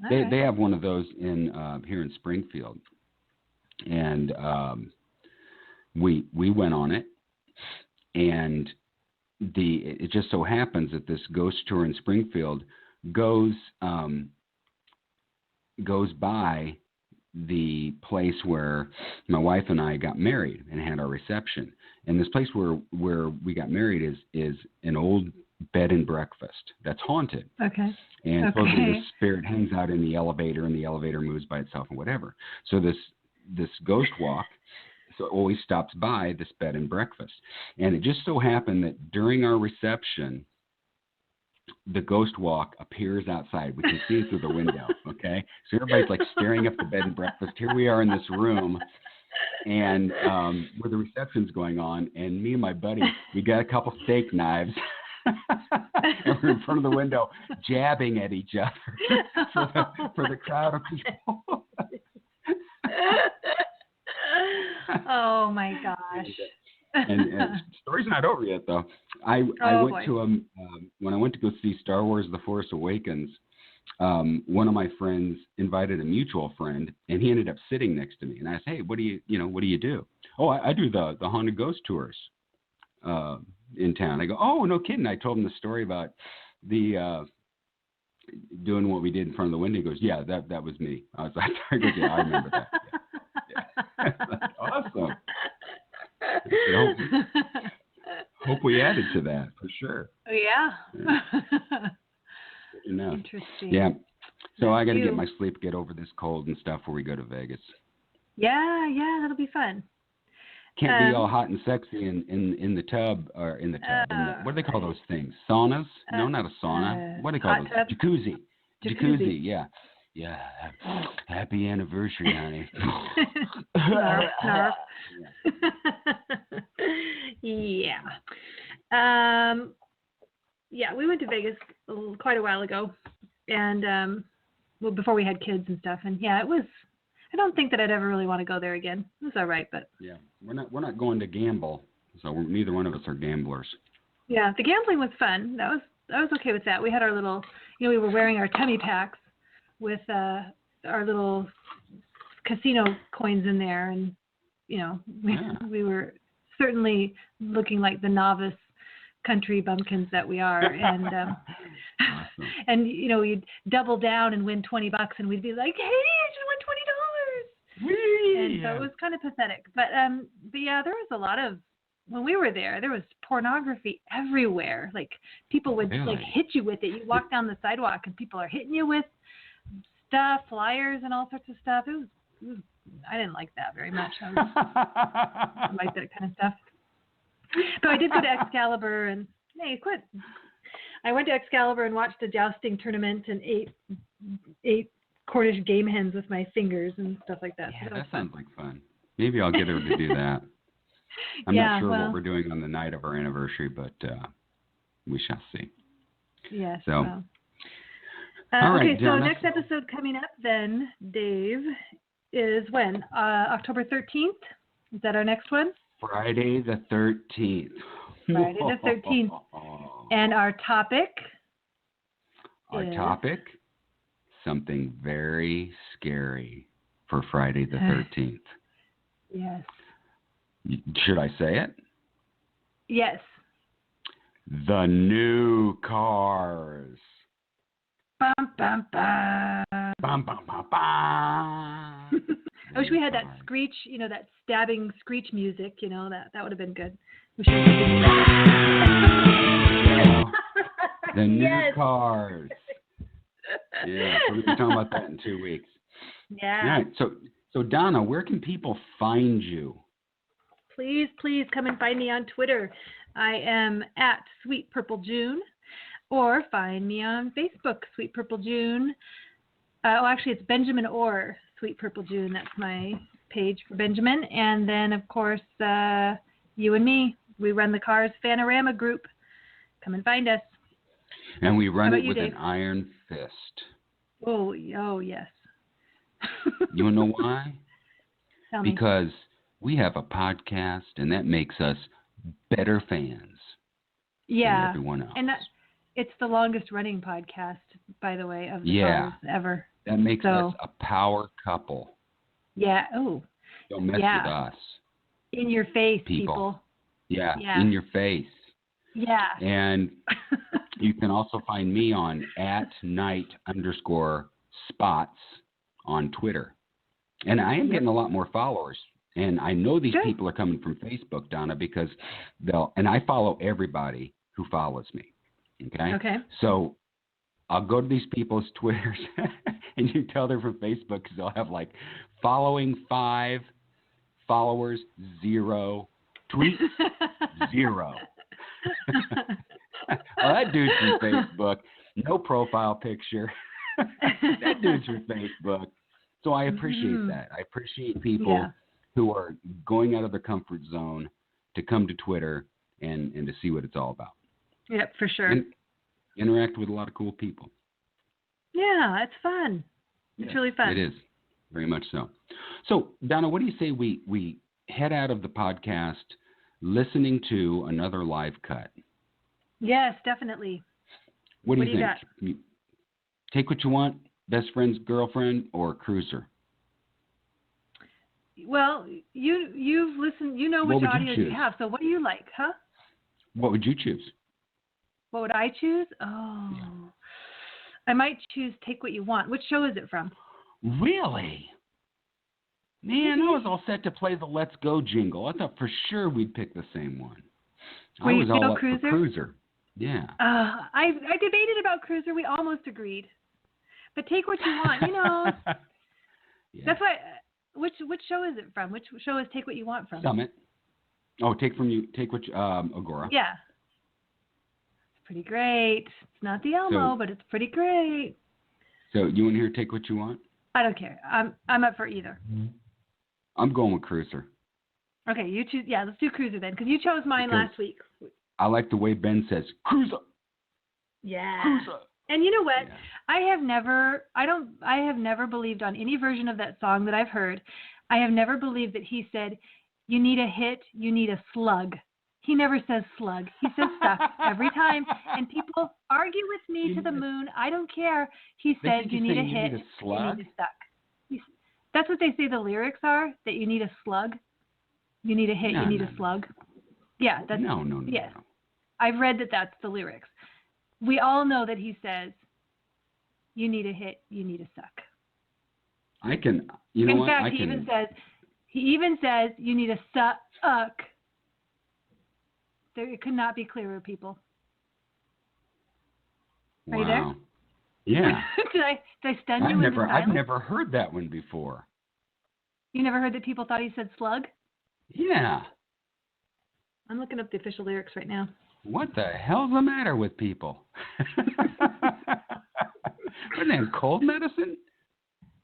They have one of those in here in Springfield, and we went on it, and it just so happens that this ghost tour in Springfield goes by the place where my wife and I got married and had our reception. And this place where we got married is an old bed and breakfast that's haunted. Okay. And Okay. supposedly the spirit hangs out in the elevator, and the elevator moves by itself and whatever. So this ghost walk, so it always stops by this bed and breakfast. And it just so happened that during our reception, the ghost walk appears outside. We can see it through the window, okay? So everybody's like staring up the bed and breakfast. Here we are in this room, and where the reception's going on, and me and my buddy, we got a couple steak knives, and we're in front of the window jabbing at each other for the crowd of people. Oh my gosh. And the story's not over yet, though. I went to when I went to go see Star Wars: The Force Awakens. One of my friends invited a mutual friend, and he ended up sitting next to me. And I said, "Hey, what do you do?" "Oh, I do the haunted ghost tours in town." I go, "Oh, no kidding." I told him the story about the doing what we did in front of the window. He goes, "Yeah, that was me." I was like, "I remember that." Yeah. Awesome. Hope we added to that for sure. Yeah. Interesting. Yeah. So I got to get my sleep, get over this cold and stuff before we go to Vegas. Yeah, that'll be fun. Can't be all hot and sexy in the tub or in the tub. What do they call those things? Saunas? No, not a sauna. What do they call those? Jacuzzi. Jacuzzi. Yeah. Yeah. Happy anniversary, honey. Snarf. Yeah. Yeah, we went to Vegas quite a while ago, and before we had kids and stuff. And yeah, it was. I don't think that I'd ever really want to go there again. It was all right, but yeah, we're not going to gamble, so neither one of us are gamblers. Yeah, the gambling was fun. I was okay with that. We had our little, we were wearing our tummy packs with our little casino coins in there, and we were certainly looking like the novice country bumpkins that we are, and awesome. And we'd double down and win $20, and we'd be like, "Hey, I just won $20!" And so it was kind of pathetic, but yeah, there was a lot of, when we were there was pornography everywhere. Like people would like hit you with it. You walk down the sidewalk and people are hitting you with stuff, flyers and all sorts of stuff. It was I didn't like that very much. I like that kind of stuff. But I did go to Excalibur, and hey, quit. I went to Excalibur and watched a jousting tournament and ate Cornish game hens with my fingers and stuff like that. Yeah, so that sounds like fun. Maybe I'll get her to do that. I'm not sure what we're doing on the night of our anniversary, but we shall see. Yes. So. Well. All right, okay, so next episode coming up then, Dave, is when? October 13th? Is that our next one? Friday the 13th. Friday the 13th. And our topic? Something very scary for Friday the 13th. Yes. Should I say it? Yes. The new cars. Bum, bum, bum. Bum, bum, bum, bum. I wish we had that screech, that stabbing screech music, that would have been good. We should have the new cars. Yeah, so we'll be talking about that in 2 weeks. Yeah. All right, so Donna, where can people find you? Please come and find me on Twitter. I am at Sweet Purple June, or find me on Facebook, Sweet Purple June. Actually, it's Benjamin or Sweet Purple June. That's my page for Benjamin. And then, of course, you and me. We run the Cars Fanorama group. Come and find us. And we run it with Dave? an iron fist. Oh yes. You want to know why? Tell me. Because we have a podcast, and that makes us better fans than everyone else. And it's the longest running podcast, by the way, of the Cars ever. That makes us a power couple. Yeah. Oh. Don't mess with us. In your face, people. Yeah, in your face. Yeah. And you can also find me on @night_spots on Twitter. And I am getting a lot more followers. And I know these people are coming from Facebook, Donna, because and I follow everybody who follows me. Okay? Okay. So I'll go to these people's Twitters, and you tell they're from Facebook because they'll have like following 5, followers 0, tweets 0. Well, that dude's from Facebook. No profile picture. That dude's from Facebook. So I appreciate that. I appreciate people who are going out of their comfort zone to come to Twitter and to see what it's all about. Yep, for sure. And interact with a lot of cool people. Yeah, it's fun. It's really fun. It is. Very much so. So, Donna, what do you say we head out of the podcast listening to another live cut? Yes, definitely. What do you think? Got? Take What You Want, Best Friend's Girlfriend, or Cruiser? Well, you've listened. You know which audio you have. So what do you like, huh? What would you choose? What would I choose? Oh, yeah. I might choose Take What You Want. Which show is it from? Really? Man, I was all set to play the Let's Go jingle. I thought for sure we'd pick the same one. I was all up for Cruiser. Yeah. I debated about Cruiser. We almost agreed. But Take What You Want, you know. Yeah. That's why. Which show is it from? Which show is Take What You Want from? Summit. Oh, Take What You, Agora. Yeah. It's pretty great. It's not the Elmo, but it's pretty great. So you want to hear Take What You Want? I don't care. I'm up for either. I'm going with Cruiser. Okay, you choose. Yeah, let's do Cruiser then, because you chose mine last week. I like the way Ben says Cruiser. Yeah. Cruiser. And you know what? Yeah. I have never believed on any version of that song that I've heard. I have never believed that he said, "You need a hit, you need a slug." He never says slug. He says stuck every time. And people argue with me to the moon. I don't care. He said, "You need a hit, you need a stuck." That's what they say the lyrics are. That you need a slug. You need a hit, you need a slug. Yeah, that's no. Yes. I've read that that's the lyrics. We all know that he says, "You need a hit, you need a suck." I can, you know In what? fact, I he can. even says, "You need a suck." There, it could not be clearer, people. Wow. Are you there? Yeah. did I stun you into silence? I've never heard that one before. You never heard that people thought he said slug? Yeah. I'm looking up the official lyrics right now. What the hell's the matter with people? Isn't that cold medicine?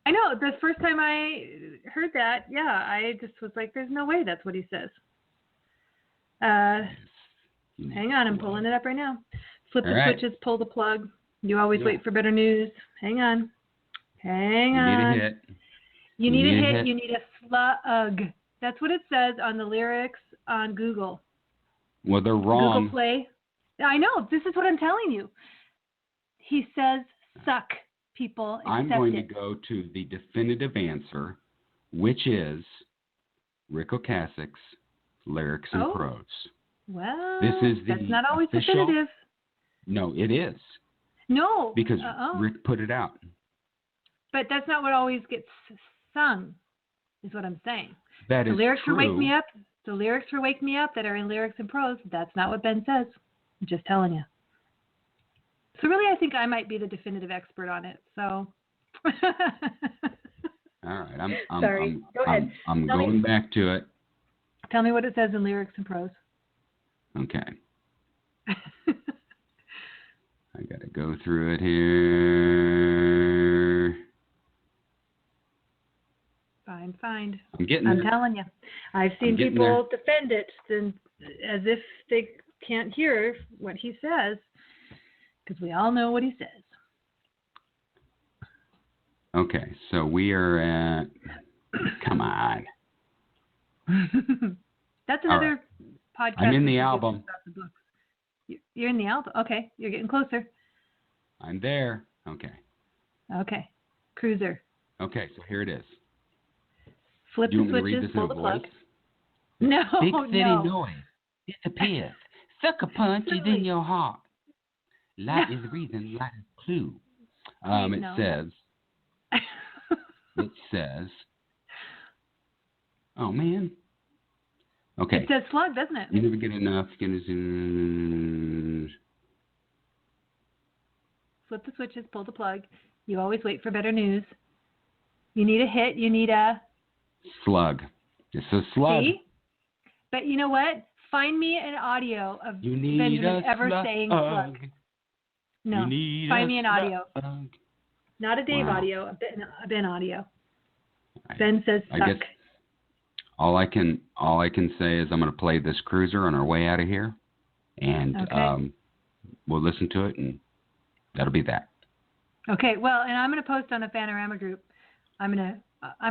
I know. The first time I heard that, I just was like, "There's no way that's what he says." Hang on, I'm pulling it up right now. Flip the switches, pull the plug. You always wait for better news. Hang on. You need a hit. You need a hit. You need a slug. That's what it says on the lyrics on Google. Well, they're wrong. Google Play. I know. This is what I'm telling you. He says suck, people. I'm going to go to the definitive answer, which is Rick Ocasek's Lyrics and Prose. Well, that's not always official, definitive. No, it is. No. Because Rick put it out. But that's not what always gets sung, is what I'm saying. That is the lyrics true. For Wake Me Up, the lyrics for Wake Me Up that are in Lyrics and Prose, that's not what Ben says. I'm just telling you. So really, I think I might be the definitive expert on it. So. All right. Sorry. Go ahead. I'm going back to it. Tell me what it says in Lyrics and Prose. Okay. I got to go through it here. Fine. I'm telling you. I've seen people defend it as if they can't hear what he says, because we all know what he says. Okay, so we are at... Come on. That's another podcast. I'm in the album. The books. You're in the album. Okay, you're getting closer. I'm there. Okay. Cruiser. Okay, so here it is. Flip the switches, pull the plug. Voice? No, Big city no. noise disappears. Sucker punch is in your heart. Light is reason, light is clue. It says, oh man. Okay. It says slug, doesn't it? You never get enough. flip the switches, pull the plug. You always wait for better news. You need a hit. You need a slug. It's a slug. See? But you know what? Find me an audio of Benjamin ever saying slug. No. Find me an audio. Not a Dave audio, a Ben audio. Ben says suck. I guess all I can say is I'm going to play this cruiser on our way out of here, and we'll listen to it, and that'll be that. Okay. Well, and I'm going to post on the Fanorama group. I'm going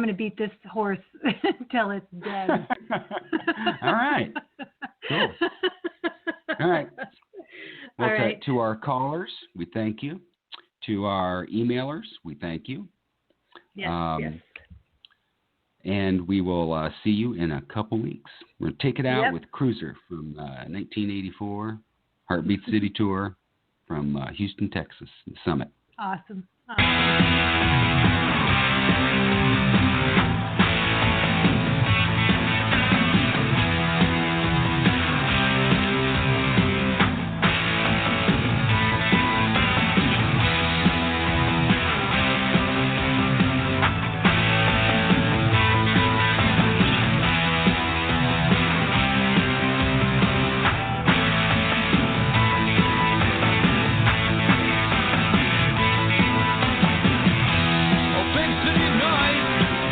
to beat this horse till it's dead. All right. Cool. All right. Well, all right. To our callers, we thank you. To our emailers, we thank you. Yes. Yes. And we will see you in a couple weeks. We're going to take it out with Cruiser from 1984, Heartbeat City Tour from Houston, Texas, the Summit. Awesome. Big City Night.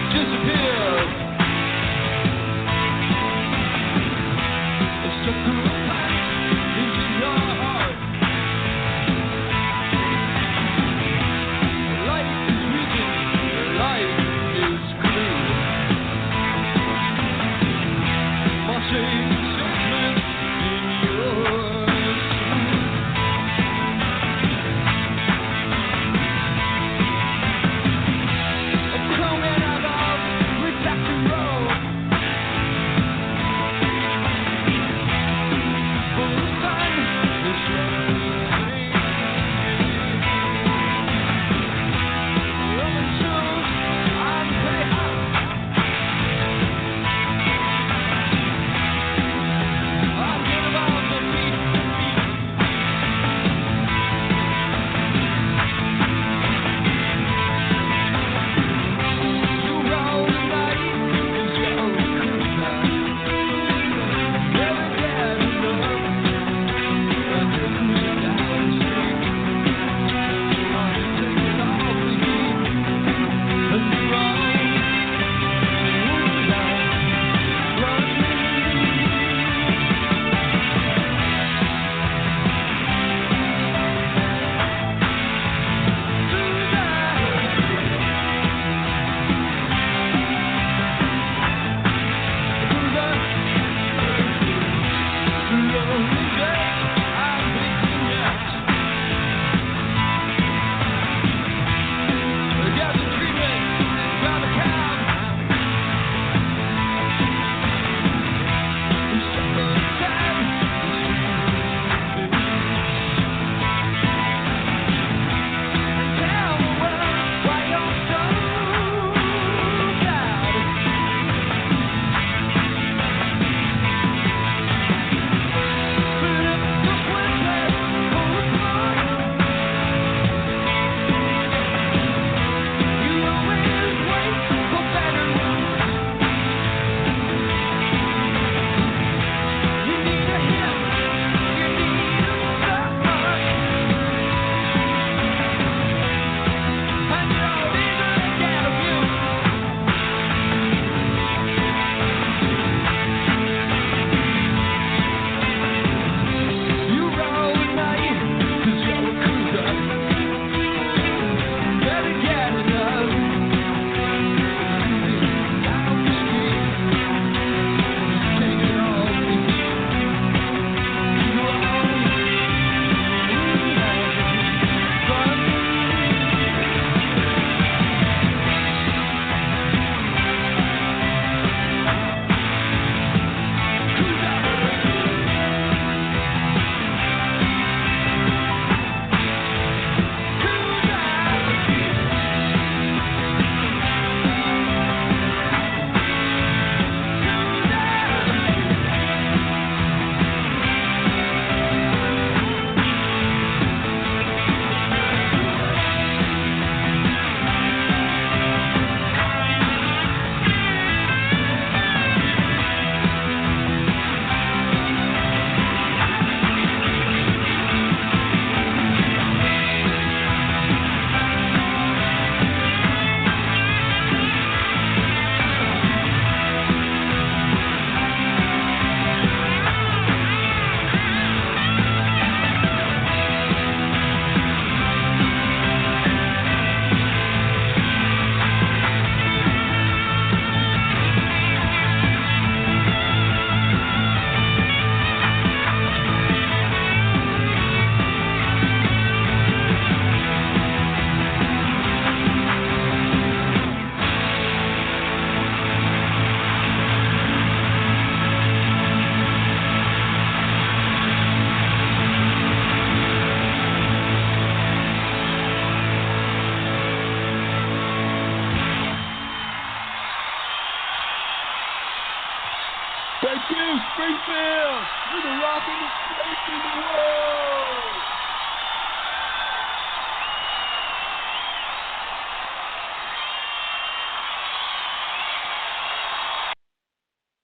you, Springfield. You're the rock and the station in the world.